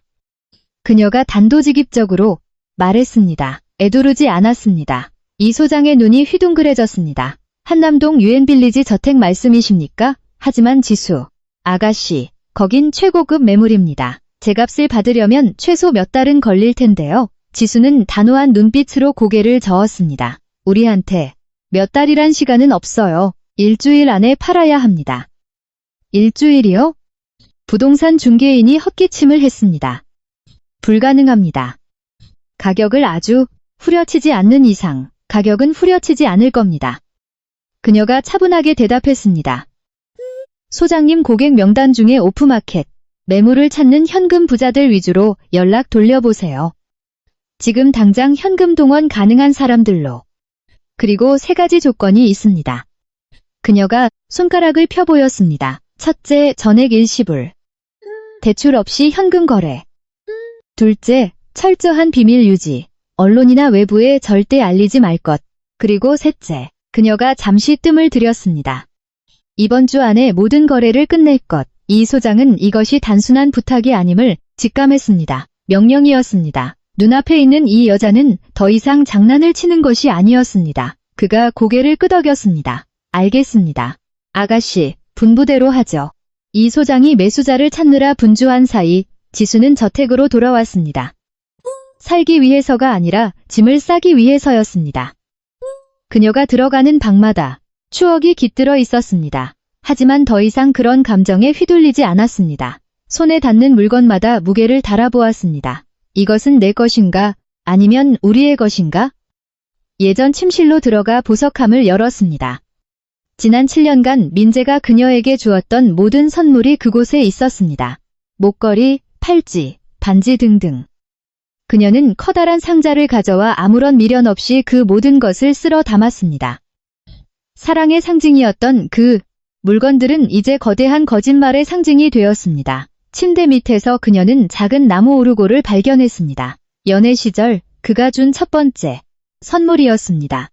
그녀가 단도직입적으로 말했습니다. 애두르지 않았습니다. 이 소장의 눈이 휘둥그레졌습니다. 한남동 유엔빌리지 저택 말씀이십니까? 하지만 지수 아가씨, 거긴 최고급 매물입니다. 제 값을 받으려면 최소 몇 달은 걸릴 텐데요. 지수는 단호한 눈빛으로 고개를 저었습니다. 우리한테 몇 달이란 시간은 없어요. 일주일 안에 팔아야 합니다. 일주일이요? 부동산 중개인이 헛기침을 했습니다. 불가능합니다. 가격을 아주 후려치지 않는 이상 가격은 후려치지 않을 겁니다. 그녀가 차분하게 대답했습니다. 소장님 고객 명단 중에 오프마켓, 매물을 찾는 현금 부자들 위주로 연락 돌려보세요. 지금 당장 현금 동원 가능한 사람들로. 그리고 3가지 조건이 있습니다. 그녀가 손가락을 펴 보였습니다. 첫째, 전액 일시불. 대출 없이 현금 거래. 둘째, 철저한 비밀 유지. 언론이나 외부에 절대 알리지 말 것. 그리고 셋째, 그녀가 잠시 뜸을 들였습니다. 이번 주 안에 모든 거래를 끝낼 것. 이 소장은 이것이 단순한 부탁이 아님을 직감했습니다. 명령이었습니다. 눈앞에 있는 이 여자는 더 이상 장난을 치는 것이 아니었습니다. 그가 고개를 끄덕였습니다. 알겠습니다. 아가씨, 분부대로 하죠. 이 소장이 매수자를 찾느라 분주한 사이 지수는 저택으로 돌아왔습니다. 살기 위해서가 아니라 짐을 싸기 위해서였습니다. 그녀가 들어가는 방마다 추억이 깃들어 있었습니다. 하지만 더 이상 그런 감정에 휘둘리지 않았습니다. 손에 닿는 물건마다 무게를 달아보았습니다. 이것은 내 것인가? 아니면 우리의 것인가? 예전 침실로 들어가 보석함을 열었습니다. 지난 7년간 민재가 그녀에게 주었던 모든 선물이 그곳에 있었습니다. 목걸이, 팔찌, 반지 등등. 그녀는 커다란 상자를 가져와 아무런 미련 없이 그 모든 것을 쓸어 담았습니다. 사랑의 상징이었던 그 물건들은 이제 거대한 거짓말의 상징이 되었습니다. 침대 밑에서 그녀는 작은 나무 오르골을 발견했습니다. 연애 시절 그가 준 첫 번째 선물이었습니다.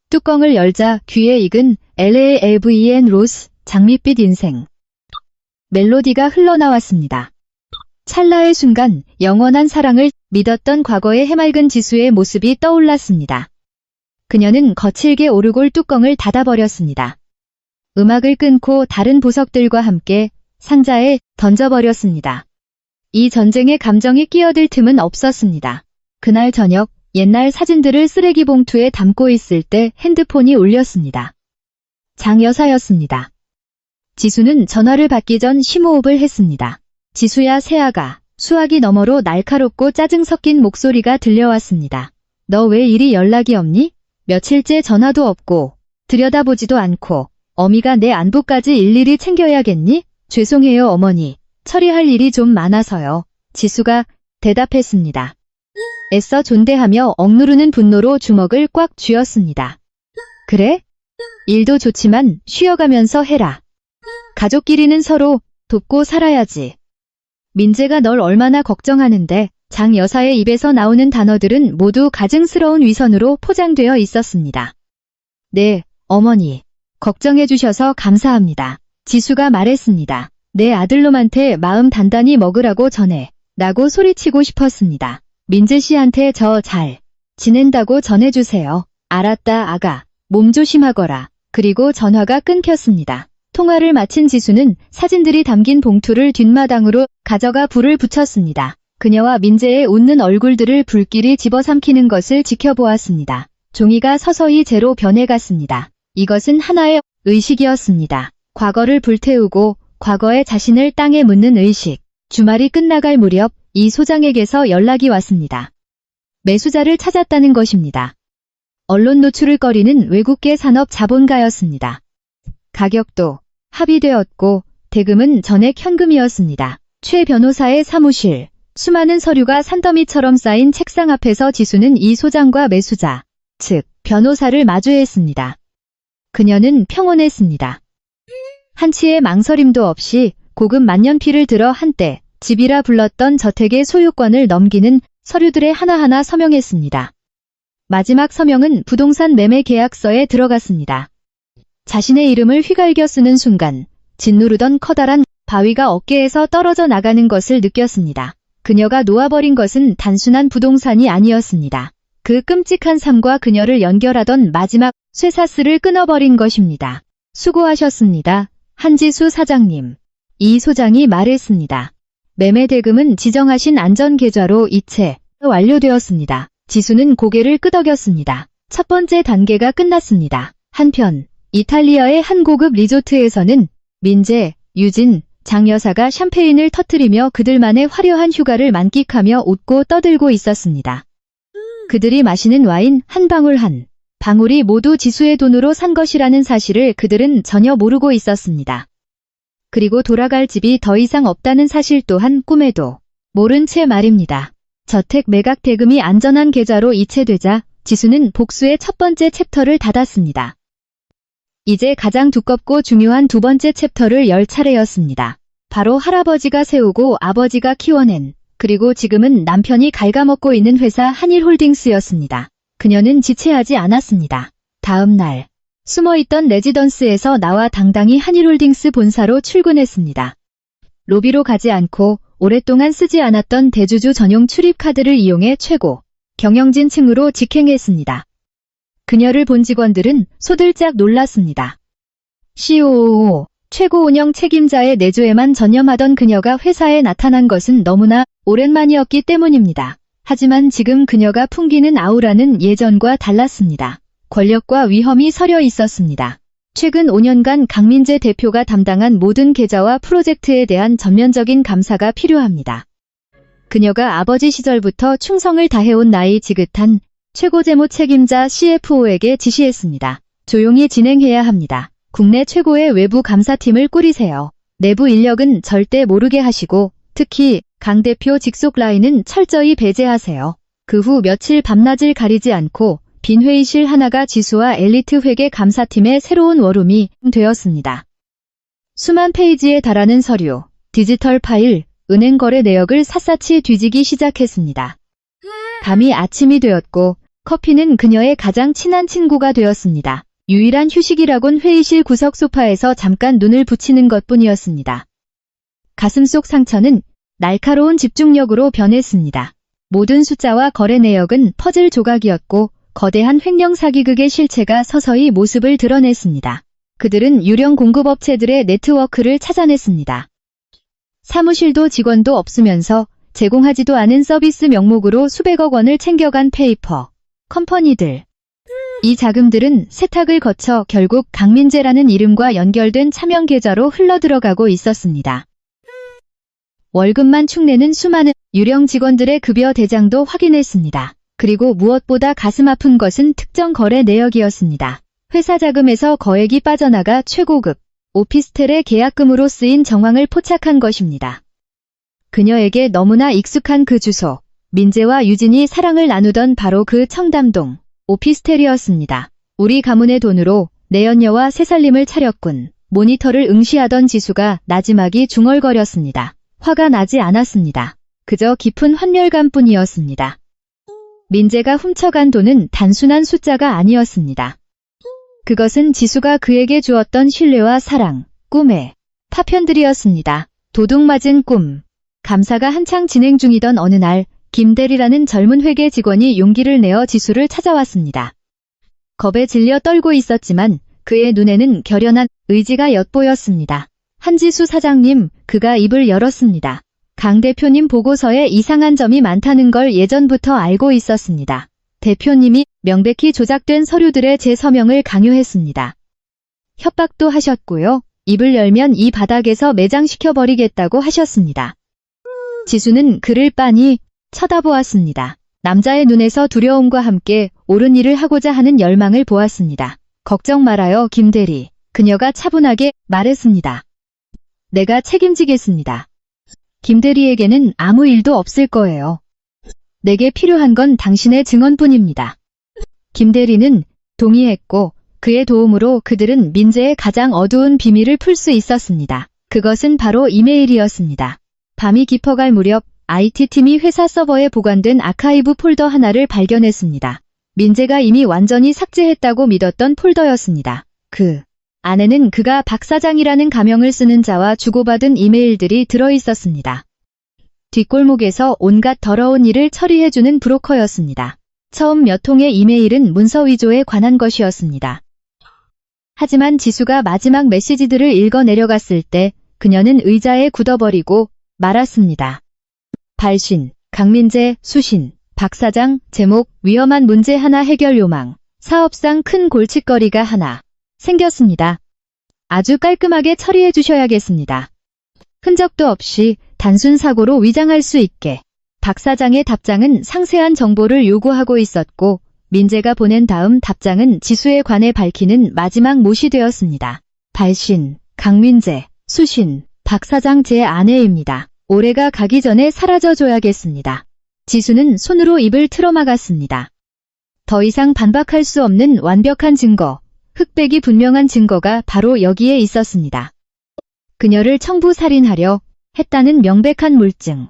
뚜껑을 열자 귀에 익은 LALVEN 로스 장밋빛 인생 멜로디가 흘러나왔습니다. 찰나의 순간 영원한 사랑을 믿었던 과거의 해맑은 지수의 모습이 떠올랐습니다. 그녀는 거칠게 오르골 뚜껑을 닫아버렸습니다. 음악을 끊고 다른 보석들과 함께 상자에 던져버렸습니다. 이 전쟁의 감정이 끼어들 틈은 없었습니다. 그날 저녁 옛날 사진들을 쓰레기 봉투에 담고 있을 때 핸드폰이 울렸습니다. 장 여사였습니다. 지수는 전화를 받기 전 심호흡을 했습니다. 지수야 새아가 수화기 너머로 날카롭고 짜증 섞인 목소리가 들려왔습니다. 너 왜 이리 연락이 없니? 며칠째 전화도 없고 들여다보지도 않고 어미가 내 안부까지 일일이 챙겨야겠니? 죄송해요 어머니. 처리할 일이 좀 많아서요. 지수가 대답했습니다. 애써 존대하며 억누르는 분노로 주먹을 꽉 쥐었습니다. 그래? 일도 좋지만 쉬어가면서 해라. 가족끼리는 서로 돕고 살아야지. 민재가 널 얼마나 걱정하는데. 장 여사의 입에서 나오는 단어들은 모두 가증스러운 위선으로 포장되어 있었습니다. 네, 어머니. 걱정해 주셔서 감사합니다. 지수가 말했습니다. 내 아들놈한테 마음 단단히 먹으라고 전해. 라고 소리치고 싶었습니다. 민재 씨한테 저 잘 지낸다고 전해주세요. 알았다 아가. 몸 조심하거라. 그리고 전화가 끊겼습니다. 통화를 마친 지수는 사진들이 담긴 봉투를 뒷마당으로 가져가 불을 붙였습니다. 그녀와 민재의 웃는 얼굴들을 불길이 집어삼키는 것을 지켜보았습니다. 종이가 서서히 재로 변해갔습니다. 이것은 하나의 의식이었습니다. 과거를 불태우고 과거의 자신을 땅에 묻는 의식. 주말이 끝나갈 무렵 이 소장에게서 연락이 왔습니다. 매수자를 찾았다는 것입니다. 언론 노출을 꺼리는 외국계 산업 자본가였습니다. 가격도 합의되었고 대금은 전액 현금이었습니다. 최 변호사의 사무실. 수많은 서류가 산더미처럼 쌓인 책상 앞에서 지수는 이 소장과 매수자, 즉 변호사를 마주했습니다. 그녀는 평온했습니다. 한치의 망설임도 없이 고급 만년필을 들어 한때 집이라 불렀던 저택의 소유권을 넘기는 서류들에 하나하나 서명했습니다. 마지막 서명은 부동산 매매 계약서에 들어갔습니다. 자신의 이름을 휘갈겨 쓰는 순간 짓누르던 커다란 바위가 어깨에서 떨어져 나가는 것을 느꼈습니다. 그녀가 놓아버린 것은 단순한 부동산이 아니었습니다. 그 끔찍한 삶과 그녀를 연결하던 마지막 쇠사슬을 끊어버린 것입니다. 수고하셨습니다. 한지수 사장님. 이 소장이 말했습니다. 매매 대금은 지정하신 안전계좌로 이체 완료되었습니다. 지수는 고개를 끄덕였습니다. 첫 번째 단계가 끝났습니다. 한편 이탈리아의 한 고급 리조트에서는 민재, 유진, 장 여사가 샴페인을 터뜨리며 그들만의 화려한 휴가를 만끽하며 웃고 떠들고 있었습니다. 그들이 마시는 와인 한 방울 한 방울이 모두 지수의 돈으로 산 것이라는 사실을 그들은 전혀 모르고 있었습니다. 그리고 돌아갈 집이 더 이상 없다는 사실 또한 꿈에도 모른 채 말입니다. 저택 매각 대금이 안전한 계좌로 이체되자 지수는 복수의 첫 번째 챕터를 닫았습니다. 이제 가장 두껍고 중요한 두 번째 챕터를 열 차례였습니다. 바로 할아버지가 세우고 아버지가 키워낸, 그리고 지금은 남편이 갉아먹고 있는 회사 한일홀딩스였습니다. 그녀는 지체하지 않았습니다. 다음 날, 숨어있던 레지던스에서 나와 당당히 한일홀딩스 본사로 출근했습니다. 로비로 가지 않고 오랫동안 쓰지 않았던 대주주 전용 출입카드를 이용해 최고 경영진 층으로 직행했습니다. 그녀를 본 직원들은 소들짝 놀랐습니다. COO, 최고 운영 책임자의 내조에만 전념하던 그녀가 회사에 나타난 것은 너무나 오랜만이었기 때문입니다. 하지만 지금 그녀가 풍기는 아우라는 예전과 달랐습니다. 권력과 위험이 서려 있었습니다. 최근 5년간 강민재 대표가 담당한 모든 계좌와 프로젝트에 대한 전면적인 감사가 필요합니다. 그녀가 아버지 시절부터 충성을 다해온 나이 지긋한 최고재무 책임자 CFO에게 지시했습니다. 조용히 진행해야 합니다. 국내 최고의 외부 감사팀을 꾸리세요. 내부 인력은 절대 모르게 하시고 특히 강 대표 직속 라인은 철저히 배제하세요. 그 후 며칠 밤낮을 가리지 않고 빈 회의실 하나가 지수와 엘리트 회계 감사팀의 새로운 워룸이 되었습니다. 수만 페이지에 달하는 서류, 디지털 파일, 은행 거래 내역을 샅샅이 뒤지기 시작했습니다. 밤이 아침이 되었고 커피는 그녀의 가장 친한 친구가 되었습니다. 유일한 휴식이라곤 회의실 구석 소파에서 잠깐 눈을 붙이는 것뿐이었습니다. 가슴속 상처는 날카로운 집중력으로 변했습니다. 모든 숫자와 거래 내역은 퍼즐 조각이었고 거대한 횡령 사기극의 실체가 서서히 모습을 드러냈습니다. 그들은 유령 공급업체들의 네트워크를 찾아냈습니다. 사무실도 직원도 없으면서 제공하지도 않은 서비스 명목으로 수백억 원을 챙겨간 페이퍼 컴퍼니들. 이 자금들은 세탁을 거쳐 결국 강민재라는 이름과 연결된 차명 계좌로 흘러들어가고 있었습니다. 월급만 축내는 수많은 유령 직원들의 급여 대장도 확인했습니다. 그리고 무엇보다 가슴 아픈 것은 특정 거래 내역이었습니다. 회사 자금에서 거액이 빠져나가 최고급 오피스텔의 계약금으로 쓰인 정황을 포착한 것입니다. 그녀에게 너무나 익숙한 그 주소, 민재와 유진이 사랑을 나누던 바로 그 청담동 오피스텔이었습니다. 우리 가문의 돈으로 내연녀와 새살림을 차렸군. 모니터를 응시하던 지수가 나지막이 중얼거렸습니다. 화가 나지 않았습니다. 그저 깊은 환멸감뿐이었습니다. 민재가 훔쳐간 돈은 단순한 숫자가 아니었습니다. 그것은 지수가 그에게 주었던 신뢰와 사랑, 꿈의 파편들이었습니다. 도둑맞은 꿈. 감사가 한창 진행 중이던 어느 날 김대리라는 젊은 회계 직원이 용기를 내어 지수를 찾아왔습니다. 겁에 질려 떨고 있었지만 그의 눈에는 결연한 의지가 엿보였습니다. 한지수 사장님, 그가 입을 열었습니다. 강 대표님 보고서에 이상한 점이 많다는 걸 예전부터 알고 있었습니다. 대표님이 명백히 조작된 서류들의 재서명을 강요했습니다. 협박도 하셨고요. 입을 열면 이 바닥에서 매장시켜버리겠다고 하셨습니다. 지수는 그를 빤히 쳐다보았습니다. 남자의 눈에서 두려움과 함께 옳은 일을 하고자 하는 열망을 보았습니다. 걱정 말아요, 김대리. 그녀가 차분하게 말했습니다. 내가 책임지겠습니다. 김대리에게는 아무 일도 없을 거예요. 내게 필요한 건 당신의 증언뿐입니다. 김대리는 동의했고 그의 도움으로 그들은 민재의 가장 어두운 비밀을 풀 수 있었습니다. 그것은 바로 이메일이었습니다. 밤이 깊어갈 무렵 IT팀이 회사 서버에 보관된 아카이브 폴더 하나를 발견했습니다. 민재가 이미 완전히 삭제했다고 믿었던 폴더였습니다. 그 안에는 그가 박 사장이라는 가명을 쓰는 자와 주고받은 이메일들이 들어있었습니다. 뒷골목에서 온갖 더러운 일을 처리해주는 브로커였습니다. 처음 몇 통의 이메일은 문서 위조에 관한 것이었습니다. 하지만 지수가 마지막 메시지들을 읽어 내려갔을 때 그녀는 의자에 굳어버리고 말았습니다. 발신, 강민재, 수신, 박 사장, 제목, 위험한 문제 하나 해결 요망, 사업상 큰 골칫거리가 하나 생겼습니다. 아주 깔끔하게 처리해 주셔야겠습니다. 흔적도 없이 단순 사고로 위장할 수 있게. 박 사장의 답장은 상세한 정보를 요구하고 있었고 민재가 보낸 다음 답장은 지수에 관해 밝히는 마지막 못이 되었습니다. 발신, 강민재, 수신, 박 사장 제 아내입니다. 올해가 가기 전에 사라져줘야겠습니다. 지수는 손으로 입을 틀어막았습니다. 더 이상 반박할 수 없는 완벽한 증거, 흑백이 분명한 증거가 바로 여기에 있었습니다. 그녀를 청부살인하려 했다는 명백한 물증.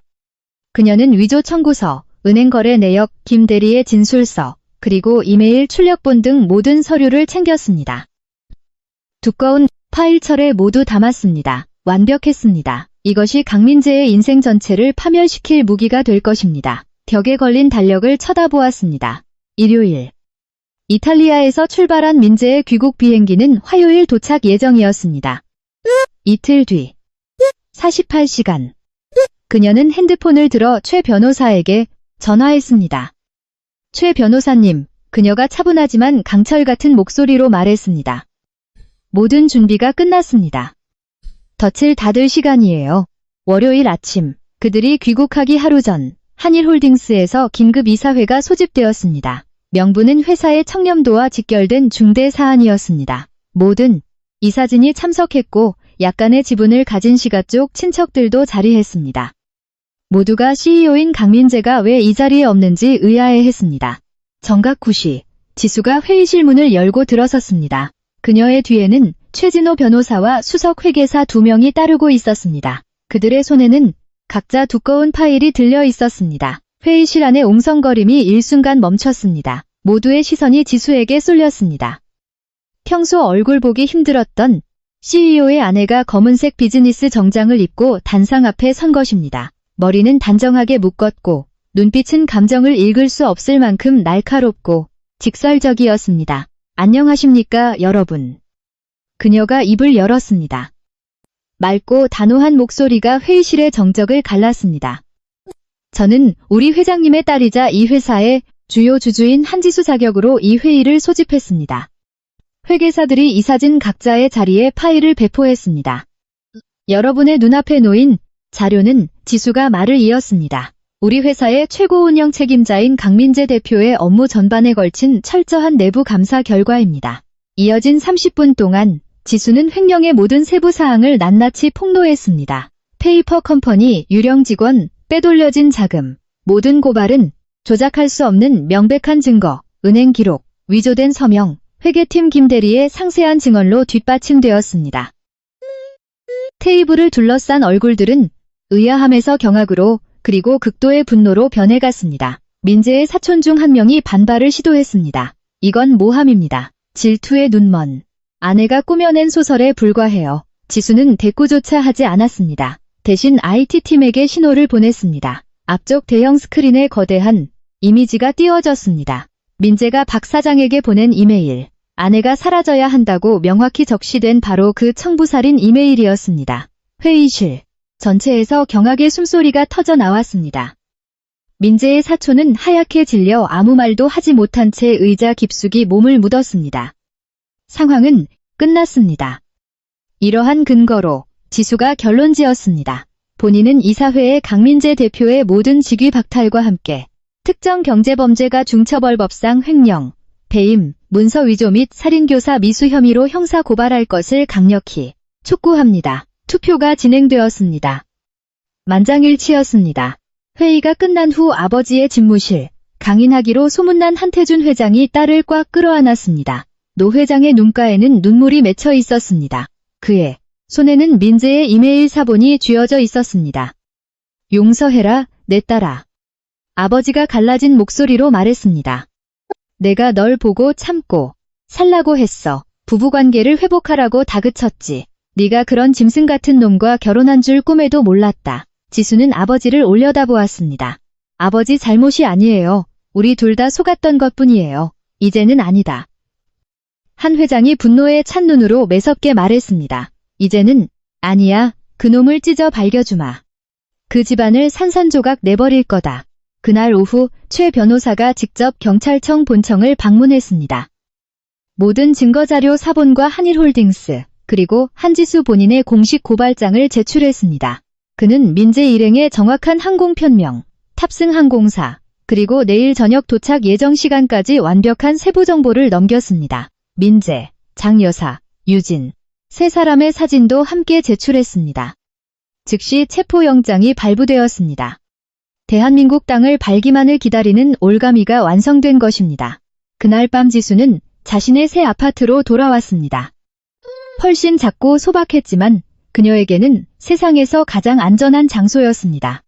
그녀는 위조 청구서, 은행 거래 내역, 김 대리의 진술서, 그리고 이메일 출력본 등 모든 서류를 챙겼습니다. 두꺼운 파일철에 모두 담았습니다. 완벽했습니다. 이것이 강민재의 인생 전체를 파멸시킬 무기가 될 것입니다. 벽에 걸린 달력을 쳐다보았습니다. 일요일. 이탈리아에서 출발한 민재의 귀국 비행기는 화요일 도착 예정이었습니다. 이틀 뒤. 48시간. 그녀는 핸드폰을 들어 최 변호사에게 전화했습니다. 최 변호사님, 그녀가 차분하지만 강철 같은 목소리로 말했습니다. 모든 준비가 끝났습니다. 덫을 닫을 시간이에요. 월요일 아침, 그들이 귀국하기 하루 전, 한일홀딩스에서 긴급 이사회가 소집되었습니다. 명분은 회사의 청렴도와 직결된 중대 사안이었습니다. 모든 이사진이 참석했고 약간의 지분을 가진 시가 쪽 친척들도 자리했습니다. 모두가 CEO인 강민재가 왜 이 자리에 없는지 의아해했습니다. 정각 9시, 지수가 회의실 문을 열고 들어섰습니다. 그녀의 뒤에는 최진호 변호사와 수석 회계사 2명이 따르고 있었습니다. 그들의 손에는 각자 두꺼운 파일이 들려 있었습니다. 회의실 안의 웅성거림이 일순간 멈췄습니다. 모두의 시선이 지수에게 쏠렸습니다. 평소 얼굴 보기 힘들었던 CEO의 아내가 검은색 비즈니스 정장을 입고 단상 앞에 선 것입니다. 머리는 단정하게 묶었고 눈빛은 감정을 읽을 수 없을 만큼 날카롭고 직설적이었습니다. 안녕하십니까, 여러분. 그녀가 입을 열었습니다. 맑고 단호한 목소리가 회의실의 정적을 갈랐습니다. 저는 우리 회장님의 딸이자 이 회사의 주요 주주인 한지수 자격으로 이 회의를 소집했습니다. 회계사들이 이사진 각자의 자리에 파일을 배포했습니다. 여러분의 눈앞에 놓인 자료는 지수가 말을 이었습니다. 우리 회사의 최고 운영 책임자인 강민재 대표의 업무 전반에 걸친 철저한 내부 감사 결과입니다. 이어진 30분 동안 지수는 횡령의 모든 세부 사항을 낱낱이 폭로했습니다. 페이퍼 컴퍼니 유령 직원, 빼돌려진 자금, 모든 고발은 조작할 수 없는 명백한 증거, 은행 기록, 위조된 서명, 회계팀 김대리의 상세한 증언로 뒷받침되었습니다. 테이블을 둘러싼 얼굴들은 의아함에서 경악으로 그리고 극도의 분노로 변해갔습니다. 민재의 사촌 중 한 명이 반발을 시도했습니다. 이건 모함입니다. 질투의 눈먼. 아내가 꾸며낸 소설에 불과해요. 지수는 대꾸조차 하지 않았습니다. 대신 IT팀에게 신호를 보냈습니다. 앞쪽 대형 스크린에 거대한 이미지가 띄워졌습니다. 민재가 박 사장에게 보낸 이메일. 아내가 사라져야 한다고 명확히 적시된 바로 그 청부살인 이메일이었습니다. 회의실 전체에서 경악의 숨소리가 터져 나왔습니다. 민재의 사촌은 하얗게 질려 아무 말도 하지 못한 채 의자 깊숙이 몸을 묻었습니다. 상황은 끝났습니다. 이러한 근거로 지수가 결론지었습니다. 본인은 이사회의 강민재 대표의 모든 직위 박탈과 함께 특정 경제범죄가 중처벌법상 횡령, 배임, 문서 위조 및 살인교사 미수 혐의로 형사 고발할 것을 강력히 촉구합니다. 투표가 진행되었습니다. 만장일치였습니다. 회의가 끝난 후 아버지의 집무실, 강인하기로 소문난 한태준 회장이 딸을 꽉 끌어안았습니다. 노 회장의 눈가에는 눈물이 맺혀 있었습니다. 그의 손에는 민재의 이메일 사본이 쥐어져 있었습니다. 용서해라, 내 딸아. 아버지가 갈라진 목소리로 말했습니다. 내가 널 보고 참고 살라고 했어. 부부관계를 회복하라고 다그쳤지. 네가 그런 짐승 같은 놈과 결혼한 줄 꿈에도 몰랐다. 지수는 아버지를 올려다보았습니다. 아버지 잘못이 아니에요. 우리 둘 다 속았던 것뿐이에요. 이제는 아니다. 한 회장이 분노에 찬 눈으로 매섭게 말했습니다. 이제는 아니야. 그놈을 찢어 발겨주마. 그 집안을 산산조각 내버릴 거다. 그날 오후 최 변호사가 직접 경찰청 본청을 방문했습니다. 모든 증거자료 사본과 한일홀딩스, 그리고 한지수 본인의 공식 고발장을 제출했습니다. 그는 민재 일행의 정확한 항공편명, 탑승 항공사, 그리고 내일 저녁 도착 예정 시간까지 완벽한 세부 정보를 넘겼습니다. 민재, 장 여사, 유진, 세 사람의 사진도 함께 제출했습니다. 즉시 체포영장이 발부되었습니다. 대한민국 땅을 발기만을 기다리는 올가미가 완성된 것입니다. 그날 밤 지수는 자신의 새 아파트로 돌아왔습니다. 훨씬 작고 소박했지만 그녀에게는 세상에서 가장 안전한 장소였습니다.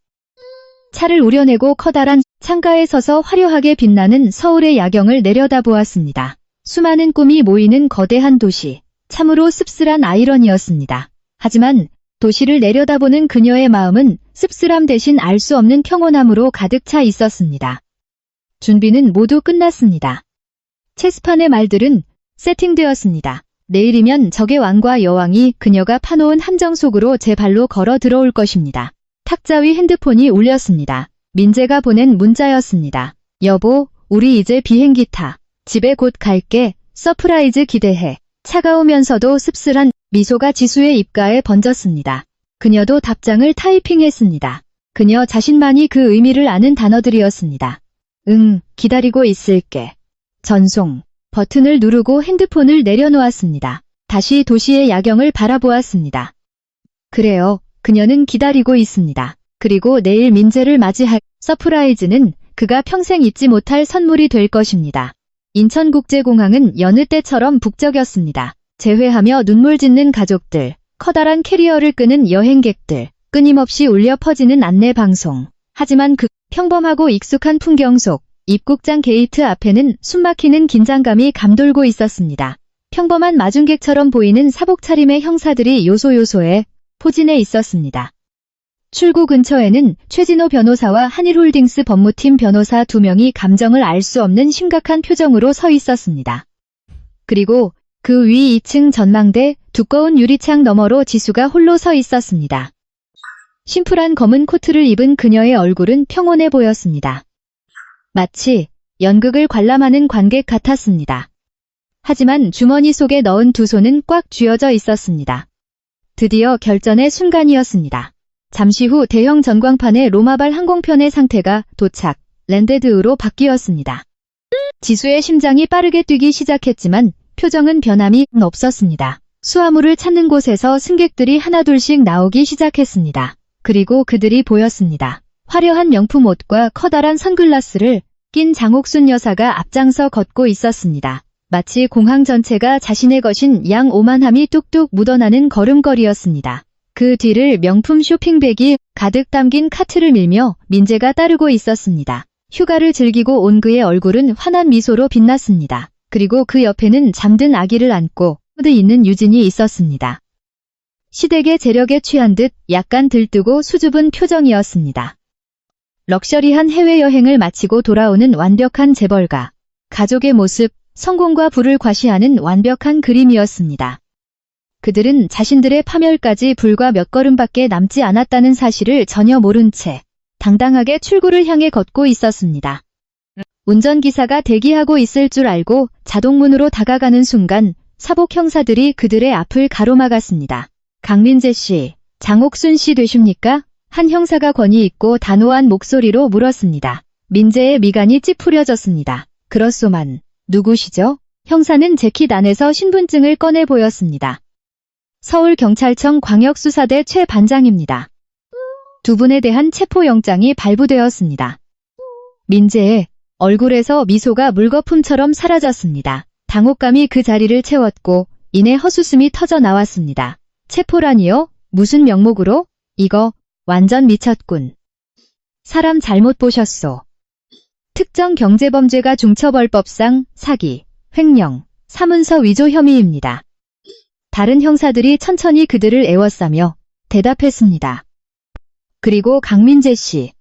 차를 우려내고 커다란 창가에 서서 화려하게 빛나는 서울의 야경을 내려다보았습니다. 수많은 꿈이 모이는 거대한 도시. 참으로 씁쓸한 아이러니였습니다. 하지만 도시를 내려다보는 그녀의 마음은 씁쓸함 대신 알 수 없는 평온함으로 가득 차 있었습니다. 준비는 모두 끝났습니다. 체스판의 말들은 세팅되었습니다. 내일이면 적의 왕과 여왕이 그녀가 파놓은 함정 속으로 제 발로 걸어 들어올 것입니다. 탁자 위 핸드폰이 울렸습니다. 민재가 보낸 문자였습니다. 여보, 우리 이제 비행기 타. 집에 곧 갈게. 서프라이즈 기대해. 차가우면서도 씁쓸한 미소가 지수의 입가에 번졌습니다. 그녀도 답장을 타이핑했습니다. 그녀 자신만이 그 의미를 아는 단어들이었습니다. 응, 기다리고 있을게. 전송. 버튼을 누르고 핸드폰을 내려놓았습니다. 다시 도시의 야경을 바라보았습니다. 그래요, 그녀는 기다리고 있습니다. 그리고 내일 민재를 맞이할 서프라이즈는 그가 평생 잊지 못할 선물이 될 것입니다. 인천국제공항은 여느 때처럼 북적였습니다. 재회하며 눈물 짓는 가족들, 커다란 캐리어를 끄는 여행객들, 끊임없이 울려 퍼지는 안내방송. 하지만 그 평범하고 익숙한 풍경 속 입국장 게이트 앞에는 숨막히는 긴장감이 감돌고 있었습니다. 평범한 마중객처럼 보이는 사복 차림의 형사들이 요소요소에 포진해 있었습니다. 출구 근처에는 최진호 변호사와 한일홀딩스 법무팀 변호사 2명이 감정을 알 수 없는 심각한 표정으로 서 있었습니다. 그리고 그 위 2층 전망대 두꺼운 유리창 너머로 지수가 홀로 서 있었습니다. 심플한 검은 코트를 입은 그녀의 얼굴은 평온해 보였습니다. 마치 연극을 관람하는 관객 같았습니다. 하지만 주머니 속에 넣은 두 손은 꽉 쥐어져 있었습니다. 드디어 결전의 순간이었습니다. 잠시 후 대형 전광판의 로마발 항공편의 상태가 도착, 랜데드으로 바뀌었습니다. 지수의 심장이 빠르게 뛰기 시작했지만 표정은 변함이 없었습니다. 수화물을 찾는 곳에서 승객들이 하나둘씩 나오기 시작했습니다. 그리고 그들이 보였습니다. 화려한 명품 옷과 커다란 선글라스를 낀 장옥순 여사가 앞장서 걷고 있었습니다. 마치 공항 전체가 자신의 것인 양 오만함이 뚝뚝 묻어나는 걸음걸이였습니다. 그 뒤를 명품 쇼핑백이 가득 담긴 카트를 밀며 민재가 따르고 있었습니다. 휴가를 즐기고 온 그의 얼굴은 환한 미소로 빛났습니다. 그리고 그 옆에는 잠든 아기를 안고 있는 유진이 있었습니다. 시댁의 재력에 취한 듯 약간 들뜨고 수줍은 표정이었습니다. 럭셔리한 해외여행을 마치고 돌아오는 완벽한 재벌가. 가족의 모습, 성공과 부를 과시하는 완벽한 그림이었습니다. 그들은 자신들의 파멸까지 불과 몇 걸음밖에 남지 않았다는 사실을 전혀 모른 채 당당하게 출구를 향해 걷고 있었습니다. 운전기사가 대기하고 있을 줄 알고 자동문으로 다가가는 순간 사복 형사들이 그들의 앞을 가로막았습니다. 강민재 씨, 장옥순 씨 되십니까? 한 형사가 권위 있고 단호한 목소리로 물었습니다. 민재의 미간이 찌푸려졌습니다. 그렇소만, 누구시죠? 형사는 재킷 안에서 신분증을 꺼내 보였습니다. 서울경찰청 광역수사대 최 반장입니다. 두 분에 대한 체포영장이 발부되었습니다. 민재의 얼굴에서 미소가 물거품처럼 사라졌습니다. 당혹감이 그 자리를 채웠고 이내 헛웃음이 터져 나왔습니다. 체포라니요? 무슨 명목으로? 이거 완전 미쳤군. 사람 잘못 보셨소. 특정 경제범죄가 중처벌법상 사기, 횡령, 사문서 위조 혐의입니다. 다른 형사들이 천천히 그들을 에워싸며 대답했습니다. 그리고 강민재 씨,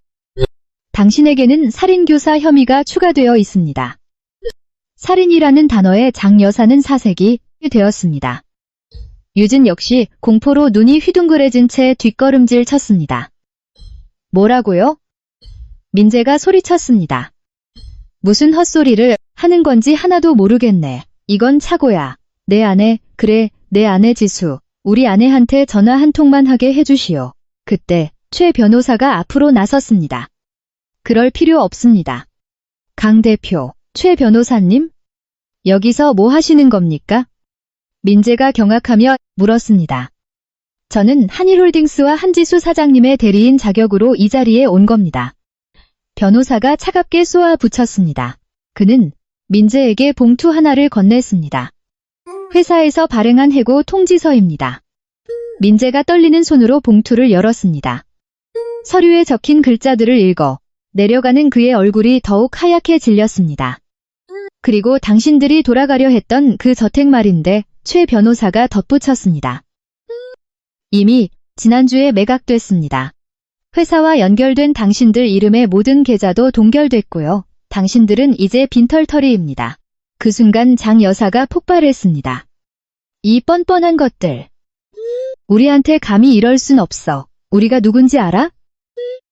당신에게는 살인교사 혐의가 추가되어 있습니다. 살인이라는 단어에 장 여사는 사색이 되었습니다. 유진 역시 공포로 눈이 휘둥그레진 채 뒷걸음질 쳤습니다. 뭐라고요? 민재가 소리쳤습니다. 무슨 헛소리를 하는 건지 하나도 모르겠네. 이건 착오야. 내 아내, 그래, 내 아내 지수. 우리 아내한테 전화 한 통만 하게 해주시오. 그때 최 변호사가 앞으로 나섰습니다. 그럴 필요 없습니다. 강 대표, 최 변호사님? 여기서 뭐 하시는 겁니까? 민재가 경악하며 물었습니다. 저는 한일홀딩스와 한지수 사장님의 대리인 자격으로 이 자리에 온 겁니다. 변호사가 차갑게 쏘아 붙였습니다. 그는 민재에게 봉투 하나를 건넸습니다. 회사에서 발행한 해고 통지서입니다. 민재가 떨리는 손으로 봉투를 열었습니다. 서류에 적힌 글자들을 읽어 내려가는 그의 얼굴이 더욱 하얗게 질렸습니다. 그리고 당신들이 돌아가려 했던 그 저택 말인데 최 변호사가 덧붙였습니다. 이미 지난주에 매각됐습니다. 회사와 연결된 당신들 이름의 모든 계좌도 동결됐고요. 당신들은 이제 빈털터리입니다. 그 순간 장 여사가 폭발했습니다. 이 뻔뻔한 것들. 우리한테 감히 이럴 순 없어. 우리가 누군지 알아?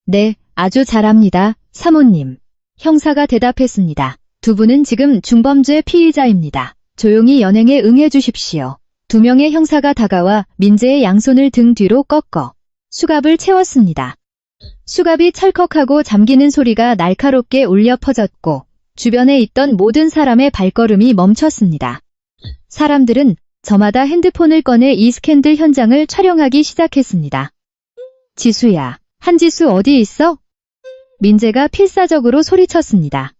네, 아주 잘 압니다, 사모님. 형사가 대답했습니다. 두 분은 지금 중범죄 피의자입니다. 조용히 연행에 응해 주십시오. 두 명의 형사가 다가와 민재의 양손을 등 뒤로 꺾어 수갑을 채웠습니다. 수갑이 찰컥하고 잠기는 소리가 날카롭게 울려 퍼졌고 주변에 있던 모든 사람의 발걸음이 멈췄습니다. 사람들은 저마다 핸드폰을 꺼내 이 스캔들 현장을 촬영하기 시작했습니다. 지수야, 한지수 어디 있어? 민재가 필사적으로 소리쳤습니다.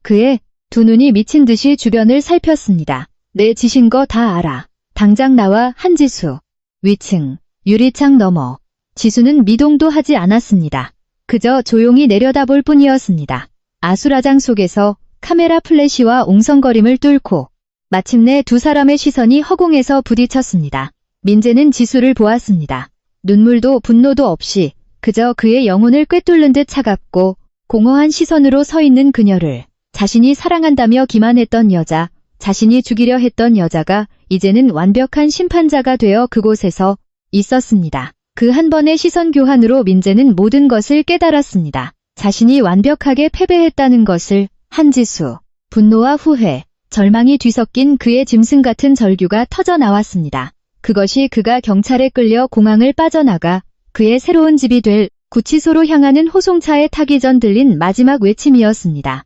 그의 두 눈이 미친 듯이 주변을 살폈습니다. 내 짓인 거 다 알아. 당장 나와, 한지수. 위층, 유리창 너머. 지수는 미동도 하지 않았습니다. 그저 조용히 내려다볼 뿐이었습니다. 아수라장 속에서 카메라 플래시와 웅성거림을 뚫고 마침내 두 사람의 시선이 허공에서 부딪혔습니다. 민재는 지수를 보았습니다. 눈물도 분노도 없이 그저 그의 영혼을 꿰뚫는 듯 차갑고 공허한 시선으로 서 있는 그녀를 자신이 사랑한다며 기만했던 여자, 자신이 죽이려 했던 여자가 이제는 완벽한 심판자가 되어 그곳에서 있었습니다. 그 한 번의 시선 교환으로 민재는 모든 것을 깨달았습니다. 자신이 완벽하게 패배했다는 것을. 한지수, 분노와 후회, 절망이 뒤섞인 그의 짐승 같은 절규가 터져 나왔습니다. 그것이 그가 경찰에 끌려 공항을 빠져나가 그의 새로운 집이 될 구치소로 향하는 호송차에 타기 전 들린 마지막 외침이었습니다.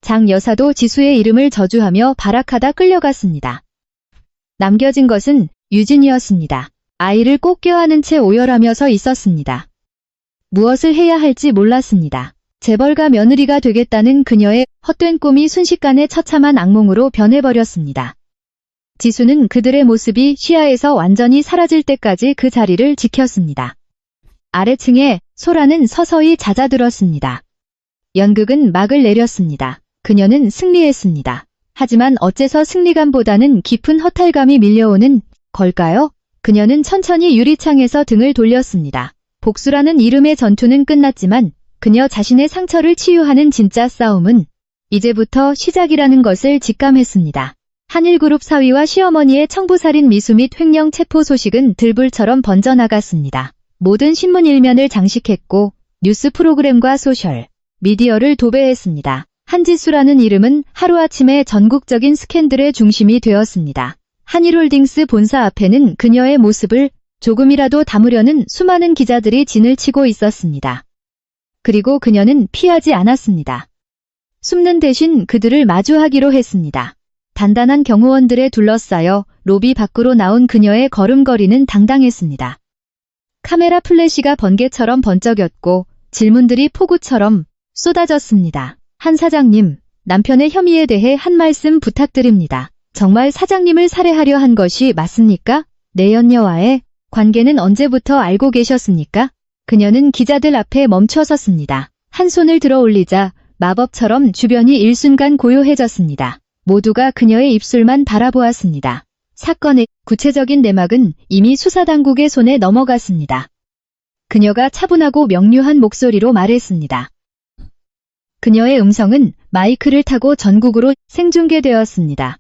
장 여사도 지수의 이름을 저주하며 발악하다 끌려갔습니다. 남겨진 것은 유진이었습니다. 아이를 꼭 껴안은 채 오열하며 서 있었습니다. 무엇을 해야 할지 몰랐습니다. 재벌가 며느리가 되겠다는 그녀의 헛된 꿈이 순식간에 처참한 악몽으로 변해버렸습니다. 지수는 그들의 모습이 시야에서 완전히 사라질 때까지 그 자리를 지켰습니다. 아래층에 소라는 서서히 잦아들었습니다. 연극은 막을 내렸습니다. 그녀는 승리했습니다. 하지만 어째서 승리감보다는 깊은 허탈감이 밀려오는 걸까요? 그녀는 천천히 유리창에서 등을 돌렸습니다. 복수라는 이름의 전투는 끝났지만 그녀 자신의 상처를 치유하는 진짜 싸움은 이제부터 시작이라는 것을 직감했습니다. 한일그룹 사위와 시어머니의 청부살인 미수 및 횡령 체포 소식은 들불처럼 번져나갔습니다. 모든 신문 일면을 장식했고 뉴스 프로그램과 소셜 미디어를 도배했습니다. 한지수라는 이름은 하루아침에 전국적인 스캔들의 중심이 되었습니다. 한일홀딩스 본사 앞에는 그녀의 모습을 조금이라도 담으려는 수많은 기자들이 진을 치고 있었습니다. 그리고 그녀는 피하지 않았습니다. 숨는 대신 그들을 마주하기로 했습니다. 단단한 경호원들에 둘러싸여 로비 밖으로 나온 그녀의 걸음걸이는 당당했습니다. 카메라 플래시가 번개처럼 번쩍였고 질문들이 폭우처럼 쏟아졌습니다. 한 사장님, 남편의 혐의에 대해 한 말씀 부탁드립니다. 정말 사장님을 살해하려 한 것이 맞습니까? 내연녀와의 관계는 언제부터 알고 계셨습니까? 그녀는 기자들 앞에 멈춰섰습니다. 한 손을 들어 올리자 마법처럼 주변이 일순간 고요해졌습니다. 모두가 그녀의 입술만 바라보았습니다. 사건의 구체적인 내막은 이미 수사당국의 손에 넘어갔습니다. 그녀가 차분하고 명료한 목소리로 말했습니다. 그녀의 음성은 마이크를 타고 전국으로 생중계되었습니다.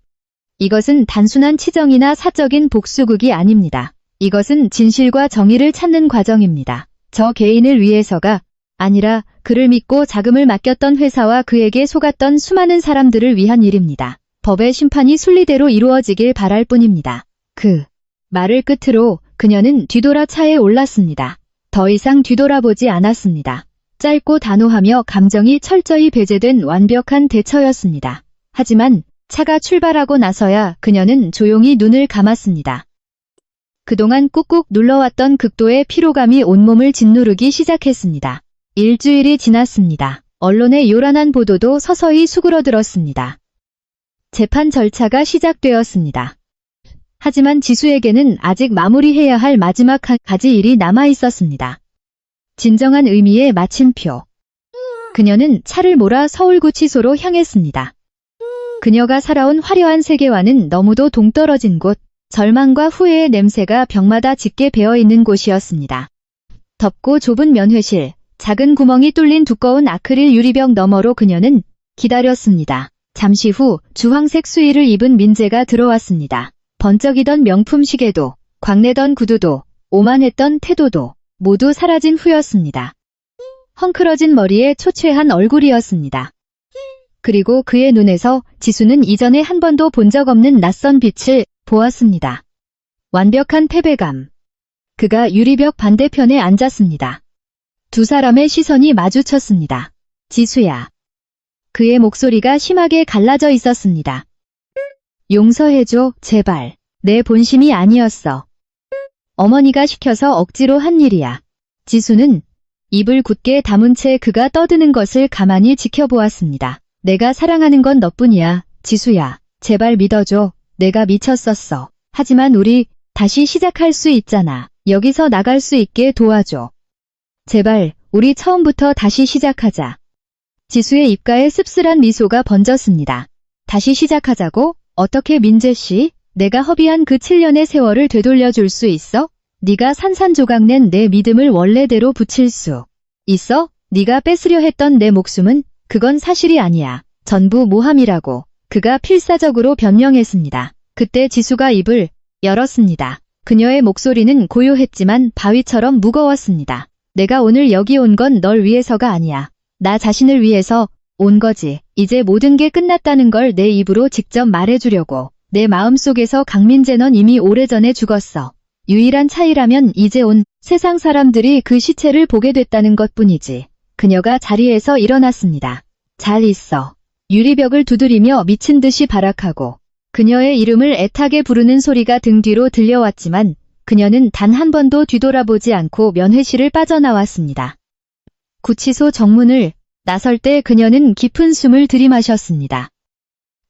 이것은 단순한 치정이나 사적인 복수극이 아닙니다. 이것은 진실과 정의를 찾는 과정입니다. 저 개인을 위해서가 아니라 그를 믿고 자금을 맡겼던 회사와 그에게 속았던 수많은 사람들을 위한 일입니다. 법의 심판이 순리대로 이루어지길 바랄 뿐입니다. 그 말을 끝으로 그녀는 뒤돌아 차에 올랐습니다. 더 이상 뒤돌아보지 않았습니다. 짧고 단호하며 감정이 철저히 배제된 완벽한 대처였습니다. 하지만 차가 출발하고 나서야 그녀는 조용히 눈을 감았습니다. 그동안 꾹꾹 눌러왔던 극도의 피로감이 온몸을 짓누르기 시작했습니다. 일주일이 지났습니다. 언론의 요란한 보도도 서서히 수그러들었습니다. 재판 절차가 시작되었습니다. 하지만 지수에게는 아직 마무리해야 할 마지막 한 가지 일이 남아 있었습니다. 진정한 의미의 마침표. 그녀는 차를 몰아 서울구치소로 향했습니다. 그녀가 살아온 화려한 세계와는 너무도 동떨어진 곳, 절망과 후회의 냄새가 벽마다 짙게 배어있는 곳이었습니다. 덥고 좁은 면회실, 작은 구멍이 뚫린 두꺼운 아크릴 유리벽 너머로 그녀는 기다렸습니다. 잠시 후 주황색 수의를 입은 민재가 들어왔습니다. 번쩍이던 명품 시계도, 광내던 구두도, 오만했던 태도도 모두 사라진 후였습니다. 헝클어진 머리에 초췌한 얼굴이었습니다. 그리고 그의 눈에서 지수는 이전에 한 번도 본 적 없는 낯선 빛을 보았습니다. 완벽한 패배감. 그가 유리벽 반대편에 앉았습니다. 두 사람의 시선이 마주쳤습니다. 지수야. 그의 목소리가 심하게 갈라져 있었습니다. 용서해줘, 제발. 내 본심이 아니었어. 어머니가 시켜서 억지로 한 일이야. 지수는 입을 굳게 다문 채 그가 떠드는 것을 가만히 지켜보았습니다. 내가 사랑하는 건 너뿐이야, 지수야. 제발 믿어줘. 내가 미쳤었어. 하지만 우리 다시 시작할 수 있잖아. 여기서 나갈 수 있게 도와줘. 제발, 우리 처음부터 다시 시작하자. 지수의 입가에 씁쓸한 미소가 번졌습니다. 다시 시작하자고? 어떻게 민재씨? 내가 허비한 그 7년의 세월을 되돌려줄 수 있어? 네가 산산조각낸 내 믿음을 원래대로 붙일 수 있어? 네가 뺏으려 했던 내 목숨은 그건 사실이 아니야. 전부 모함이라고. 그가 필사적으로 변명했습니다. 그때 지수가 입을 열었습니다. 그녀의 목소리는 고요했지만 바위처럼 무거웠습니다. 내가 오늘 여기 온 건 널 위해서가 아니야. 나 자신을 위해서 온 거지. 이제 모든 게 끝났다는 걸 내 입으로 직접 말해주려고. 내 마음속에서 강민재 넌 이미 오래전에 죽었어. 유일한 차이라면 이제 온 세상 사람들이 그 시체를 보게 됐다는 것뿐이지. 그녀가 자리에서 일어났습니다. 잘 있어. 유리벽을 두드리며 미친 듯이 발악하고 그녀의 이름을 애타게 부르는 소리가 등 뒤로 들려왔지만 그녀는 단 한 번도 뒤돌아보지 않고 면회실을 빠져나왔습니다. 구치소 정문을 나설 때 그녀는 깊은 숨을 들이마셨습니다.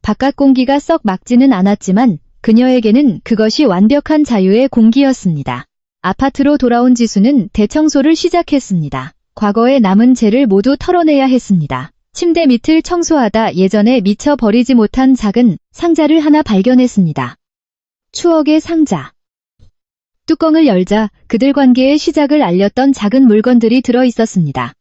바깥 공기가 썩 막지는 않았지만 그녀에게는 그것이 완벽한 자유의 공기였습니다. 아파트로 돌아온 지수는 대청소를 시작했습니다. 과거에 남은 죄를 모두 털어내야 했습니다. 침대 밑을 청소하다 예전에 미처 버리지 못한 작은 상자를 하나 발견했습니다. 추억의 상자. 뚜껑을 열자 그들 관계의 시작을 알렸던 작은 물건들이 들어 있었습니다.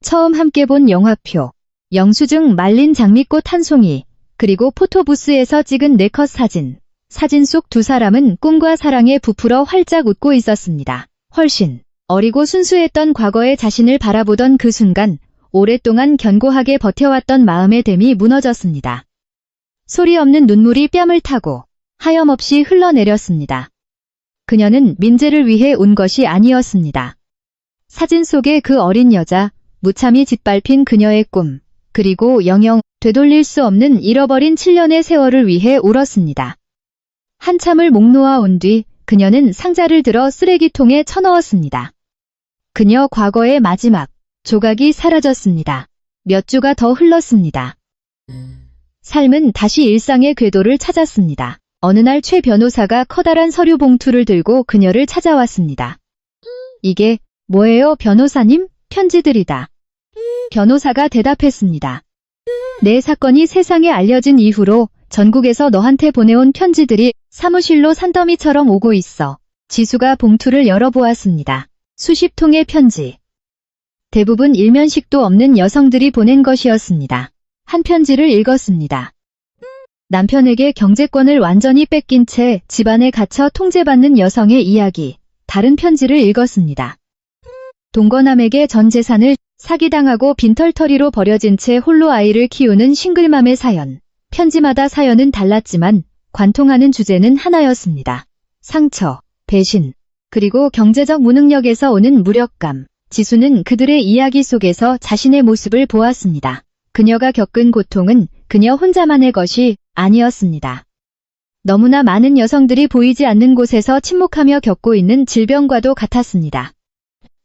처음 함께 본 영화표, 영수증 말린 장미꽃 한 송이, 그리고 포토부스에서 찍은 4컷 사진. 사진 속 두 사람은 꿈과 사랑에 부풀어 활짝 웃고 있었습니다. 훨씬 어리고 순수했던 과거의 자신을 바라보던 그 순간 오랫동안 견고하게 버텨왔던 마음의 댐이 무너졌습니다. 소리 없는 눈물이 뺨을 타고 하염없이 흘러내렸습니다. 그녀는 민재를 위해 운 것이 아니었습니다. 사진 속의 그 어린 여자, 무참히 짓밟힌 그녀의 꿈, 그리고 영영 되돌릴 수 없는 잃어버린 7년의 세월을 위해 울었습니다. 한참을 목 놓아 온 뒤 그녀는 상자를 들어 쓰레기통에 쳐넣었습니다. 그녀 과거의 마지막 조각이 사라졌습니다. 몇 주가 더 흘렀습니다. 삶은 다시 일상의 궤도를 찾았습니다. 어느 날 최 변호사가 커다란 서류 봉투를 들고 그녀를 찾아왔습니다. 이게 뭐예요, 변호사님? 편지들이다. 변호사가 대답했습니다. 내 사건이 세상에 알려진 이후로 전국에서 너한테 보내온 편지들이 사무실로 산더미처럼 오고 있어. 지수가 봉투를 열어보았습니다. 수십 통의 편지. 대부분 일면식도 없는 여성들이 보낸 것이었습니다. 한 편지를 읽었습니다. 남편에게 경제권을 완전히 뺏긴 채 집안에 갇혀 통제받는 여성의 이야기. 다른 편지를 읽었습니다. 동거남에게 전 재산을 사기당하고 빈털터리로 버려진 채 홀로 아이를 키우는 싱글맘의 사연. 편지마다 사연은 달랐지만 관통하는 주제는 하나였습니다. 상처, 배신, 그리고 경제적 무능력에서 오는 무력감. 지수는 그들의 이야기 속에서 자신의 모습을 보았습니다. 그녀가 겪은 고통은 그녀 혼자만의 것이 아니었습니다. 너무나 많은 여성들이 보이지 않는 곳에서 침묵하며 겪고 있는 질병과도 같았습니다.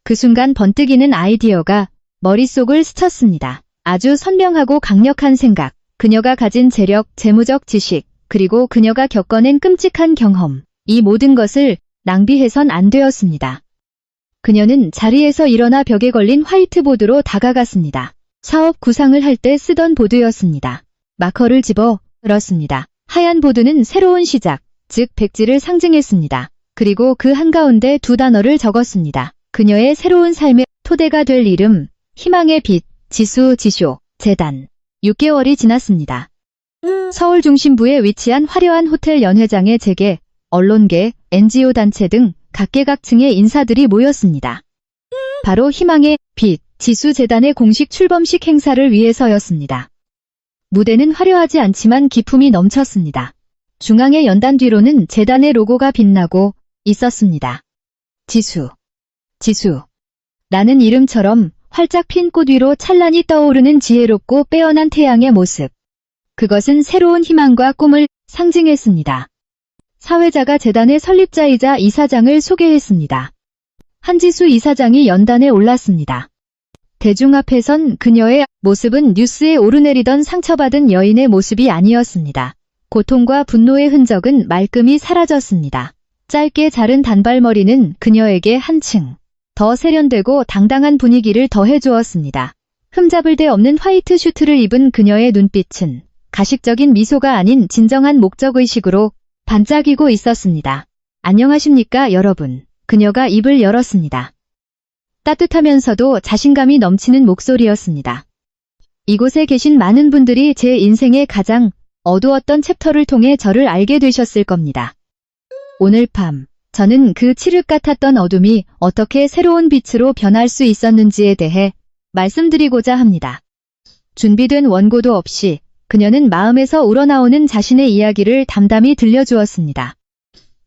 그 순간 번뜩이는 아이디어가 머릿속을 스쳤습니다. 아주 선명하고 강력한 생각, 그녀가 가진 재력, 재무적 지식, 그리고 그녀가 겪어낸 끔찍한 경험, 이 모든 것을 낭비해선 안 되었습니다. 그녀는 자리에서 일어나 벽에 걸린 화이트보드로 다가갔습니다. 사업 구상을 할 때 쓰던 보드였습니다. 마커를 집어 넣었습니다. 하얀 보드는 새로운 시작, 즉 백지를 상징했습니다. 그리고 그 한가운데 두 단어를 적었습니다. 그녀의 새로운 삶의 토대가 될 이름, 희망의 빛, 지수 재단. 6개월이 지났습니다. 서울 중심부에 위치한 화려한 호텔 연회장에 재계, 언론계, NGO 단체 등 각계각층의 인사들이 모였습니다. 바로 희망의 빛, 지수재단의 공식 출범식 행사를 위해서였습니다. 무대는 화려하지 않지만 기품이 넘쳤습니다. 중앙의 연단 뒤로는 재단의 로고가 빛나고 있었습니다. 지수. 라는 이름처럼 활짝 핀 꽃 위로 찬란히 떠오르는 지혜롭고 빼어난 태양의 모습. 그것은 새로운 희망과 꿈을 상징했습니다. 사회자가 재단의 설립자이자 이사장을 소개했습니다. 한지수 이사장이 연단에 올랐습니다. 대중 앞에 선 그녀의 모습은 뉴스에 오르내리던 상처받은 여인의 모습이 아니었습니다. 고통과 분노의 흔적은 말끔히 사라졌습니다. 짧게 자른 단발머리는 그녀에게 한층 더 세련되고 당당한 분위기를 더해주었습니다. 흠잡을 데 없는 화이트 슈트를 입은 그녀의 눈빛은 가식적인 미소가 아닌 진정한 목적의식으로 반짝이고 있었습니다. 안녕하십니까, 여러분. 그녀가 입을 열었습니다. 따뜻하면서도 자신감이 넘치는 목소리였습니다. 이곳에 계신 많은 분들이 제 인생의 가장 어두웠던 챕터를 통해 저를 알게 되셨을 겁니다. 오늘 밤, 저는 그 칠흑 같았던 어둠이 어떻게 새로운 빛으로 변할 수 있었는지에 대해 말씀드리고자 합니다. 준비된 원고도 없이 그녀는 마음에서 우러나오는 자신의 이야기를 담담히 들려주었습니다.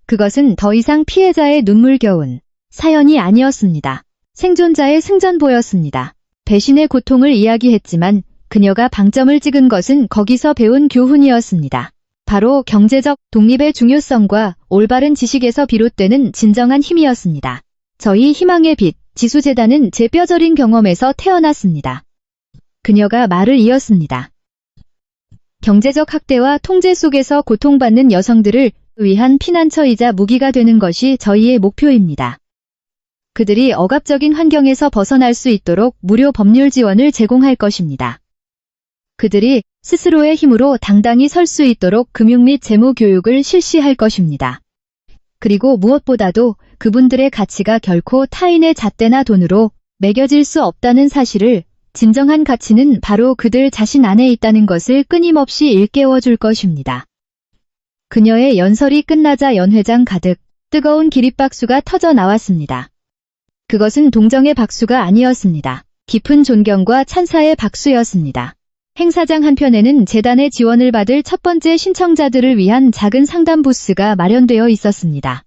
그것은 더 이상 피해자의 눈물겨운 사연이 아니었습니다. 생존자의 승전보였습니다. 배신의 고통을 이야기했지만 그녀가 방점을 찍은 것은 거기서 배운 교훈이었습니다. 바로 경제적 독립의 중요성과 올바른 지식에서 비롯되는 진정한 힘이었습니다. 저희 희망의 빛, 지수재단은 제 뼈저린 경험에서 태어났습니다. 그녀가 말을 이었습니다. 경제적 학대와 통제 속에서 고통받는 여성들을 위한 피난처이자 무기가 되는 것이 저희의 목표입니다. 그들이 억압적인 환경에서 벗어날 수 있도록 무료 법률 지원을 제공할 것입니다. 그들이 스스로의 힘으로 당당히 설 수 있도록 금융 및 재무 교육을 실시할 것입니다. 그리고 무엇보다도 그분들의 가치가 결코 타인의 잣대나 돈으로 매겨질 수 없다는 사실을, 진정한 가치는 바로 그들 자신 안에 있다는 것을 끊임없이 일깨워 줄 것입니다. 그녀의 연설이 끝나자 연회장 가득 뜨거운 기립박수가 터져 나왔습니다. 그것은 동정의 박수가 아니었습니다. 깊은 존경과 찬사의 박수였습니다. 행사장 한편에는 재단의 지원을 받을 첫 번째 신청자들을 위한 작은 상담 부스가 마련되어 있었습니다.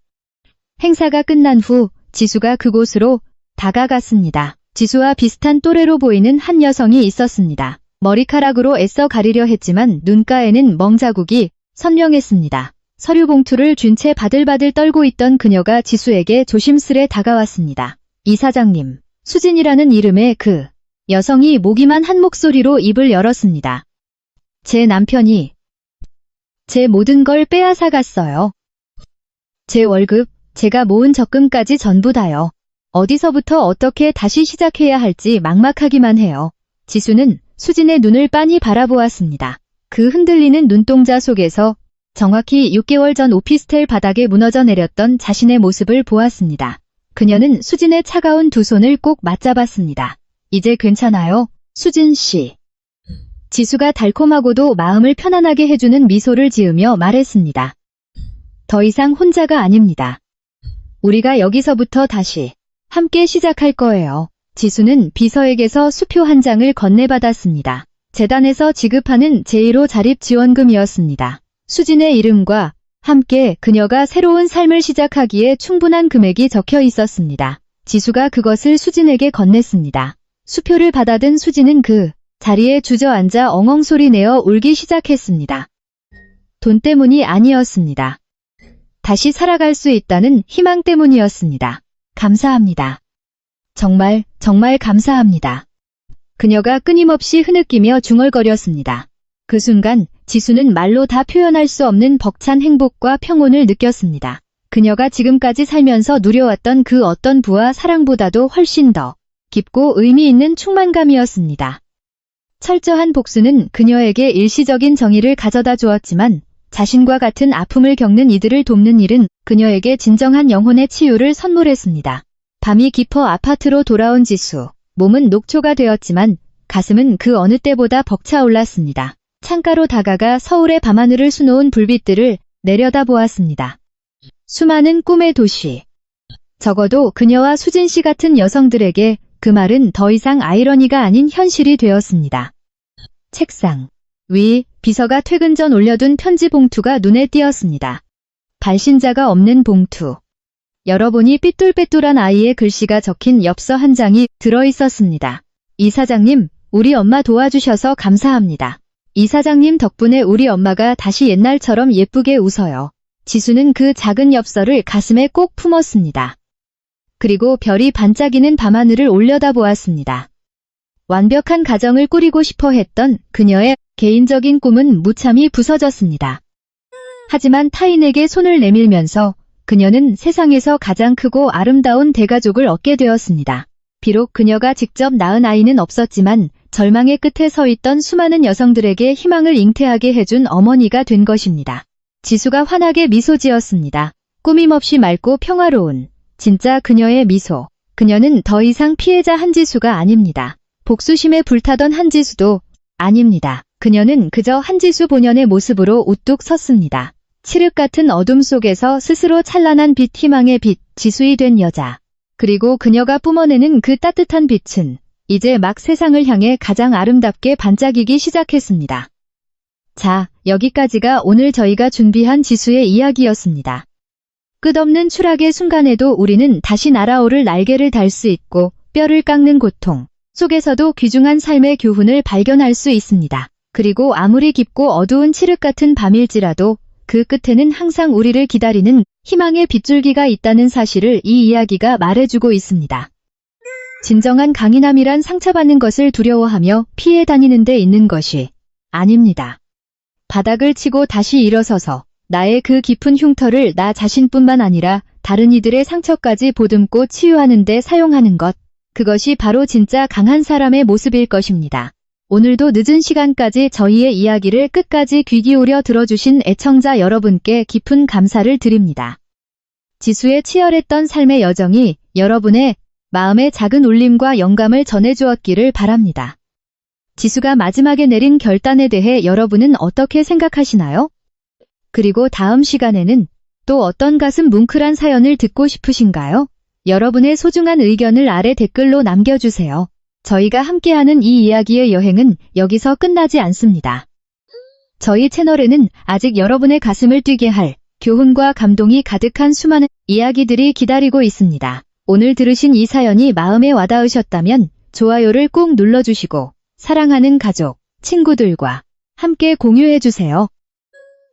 행사가 끝난 후 지수가 그곳으로 다가갔습니다. 지수와 비슷한 또래로 보이는 한 여성이 있었습니다. 머리카락으로 애써 가리려 했지만 눈가에는 멍자국이 선명했습니다. 서류 봉투를 쥔 채 바들바들 떨고 있던 그녀가 지수에게 조심스레 다가왔습니다. 이사장님, 수진이라는 이름의 그 여성이 모기만 한 목소리로 입을 열었습니다. 제 남편이 제 모든 걸 빼앗아 갔어요. 제 월급, 제가 모은 적금까지 전부 다요. 어디서부터 어떻게 다시 시작해야 할지 막막하기만 해요. 지수는 수진의 눈을 빤히 바라보았습니다. 그 흔들리는 눈동자 속에서 정확히 6개월 전 오피스텔 바닥에 무너져 내렸던 자신의 모습을 보았습니다. 그녀는 수진의 차가운 두 손을 꼭 맞잡았습니다. 이제 괜찮아요, 수진 씨. 지수가 달콤하고도 마음을 편안하게 해주는 미소를 지으며 말했습니다. 더 이상 혼자가 아닙니다. 우리가 여기서부터 다시 함께 시작할 거예요. 지수는 비서에게서 수표 한 장을 건네받았습니다. 재단에서 지급하는 제1호 자립지원금이었습니다. 수진의 이름과 함께 그녀가 새로운 삶을 시작하기에 충분한 금액이 적혀 있었습니다. 지수가 그것을 수진에게 건넸습니다. 수표를 받아든 수진은 그 자리에 주저앉아 엉엉소리 내어 울기 시작했습니다. 돈 때문이 아니었습니다. 다시 살아갈 수 있다는 희망 때문이었습니다. 감사합니다. 정말 감사합니다. 그녀가 끊임없이 흐느끼며 중얼거렸습니다. 그 순간 지수는 말로 다 표현할 수 없는 벅찬 행복과 평온을 느꼈습니다. 그녀가 지금까지 살면서 누려왔던 그 어떤 부와 사랑보다도 훨씬 더 깊고 의미 있는 충만감이었습니다. 철저한 복수는 그녀에게 일시적인 정의를 가져다 주었지만 자신과 같은 아픔을 겪는 이들을 돕는 일은 그녀에게 진정한 영혼의 치유를 선물했습니다. 밤이 깊어 아파트로 돌아온 지수. 몸은 녹초가 되었지만 가슴은 그 어느 때보다 벅차올랐습니다. 창가로 다가가 서울의 밤하늘을 수놓은 불빛들을 내려다보았습니다. 수많은 꿈의 도시. 적어도 그녀와 수진 씨 같은 여성들에게 그 말은 더 이상 아이러니가 아닌 현실이 되었습니다. 책상 위 비서가 퇴근 전 올려둔 편지 봉투가 눈에 띄었습니다. 발신자가 없는 봉투. 열어보니 삐뚤빼뚤한 아이의 글씨가 적힌 엽서 한 장이 들어있었습니다. 이사장님, 우리 엄마 도와주셔서 감사합니다. 이사장님 덕분에 우리 엄마가 다시 옛날처럼 예쁘게 웃어요. 지수는 그 작은 엽서를 가슴에 꼭 품었습니다. 그리고 별이 반짝이는 밤하늘을 올려다보았습니다. 완벽한 가정을 꾸리고 싶어 했던 그녀의 개인적인 꿈은 무참히 부서졌습니다. 하지만 타인에게 손을 내밀면서 그녀는 세상에서 가장 크고 아름다운 대가족을 얻게 되었습니다. 비록 그녀가 직접 낳은 아이는 없었지만 절망의 끝에 서 있던 수많은 여성들에게 희망을 잉태하게 해준 어머니가 된 것입니다. 지수가 환하게 미소 지었습니다. 꾸밈없이 맑고 평화로운 진짜 그녀의 미소. 그녀는 더 이상 피해자 한지수가 아닙니다. 복수심에 불타던 한지수도 아닙니다. 그녀는 그저 한지수 본연의 모습으로 우뚝 섰습니다. 칠흑 같은 어둠 속에서 스스로 찬란한 빛, 희망의 빛, 지수이 된 여자. 그리고 그녀가 뿜어내는 그 따뜻한 빛은 이제 막 세상을 향해 가장 아름답게 반짝이기 시작했습니다. 자, 여기까지가 오늘 저희가 준비한 지수의 이야기였습니다. 끝없는 추락의 순간에도 우리는 다시 날아오를 날개를 달 수 있고 뼈를 깎는 고통 속에서도 귀중한 삶의 교훈을 발견할 수 있습니다. 그리고 아무리 깊고 어두운 칠흑 같은 밤일지라도 그 끝에는 항상 우리를 기다리는 희망의 빗줄기가 있다는 사실을 이 이야기가 말해주고 있습니다. 진정한 강인함이란 상처받는 것을 두려워하며 피해 다니는 데 있는 것이 아닙니다. 바닥을 치고 다시 일어서서 나의 그 깊은 흉터를 나 자신뿐만 아니라 다른 이들의 상처까지 보듬고 치유하는 데 사용하는 것. 그것이 바로 진짜 강한 사람의 모습일 것입니다. 오늘도 늦은 시간까지 저희의 이야기를 끝까지 귀 기울여 들어주신 애청자 여러분께 깊은 감사를 드립니다. 지수의 치열했던 삶의 여정이 여러분의 마음에 작은 울림과 영감을 전해주었기를 바랍니다. 지수가 마지막에 내린 결단에 대해 여러분은 어떻게 생각하시나요? 그리고 다음 시간에는 또 어떤 가슴 뭉클한 사연을 듣고 싶으신가요? 여러분의 소중한 의견을 아래 댓글로 남겨주세요. 저희가 함께하는 이 이야기의 여행은 여기서 끝나지 않습니다. 저희 채널에는 아직 여러분의 가슴을 뛰게 할 교훈과 감동이 가득한 수많은 이야기들이 기다리고 있습니다. 오늘 들으신 이 사연이 마음에 와닿으셨다면 좋아요를 꾹 눌러주시고 사랑하는 가족, 친구들과 함께 공유해주세요.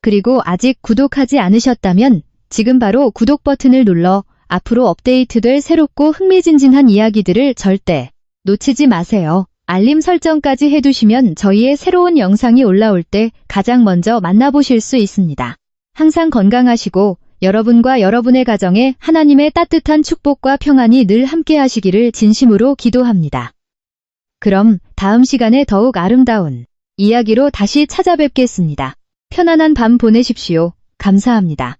그리고 아직 구독하지 않으셨다면 지금 바로 구독 버튼을 눌러 앞으로 업데이트될 새롭고 흥미진진한 이야기들을 절대 놓치지 마세요. 알림 설정까지 해두시면 저희의 새로운 영상이 올라올 때 가장 먼저 만나보실 수 있습니다. 항상 건강하시고 여러분과 여러분의 가정에 하나님의 따뜻한 축복과 평안이 늘 함께 하시기를 진심으로 기도합니다. 그럼 다음 시간에 더욱 아름다운 이야기로 다시 찾아뵙겠습니다. 편안한 밤 보내십시오. 감사합니다.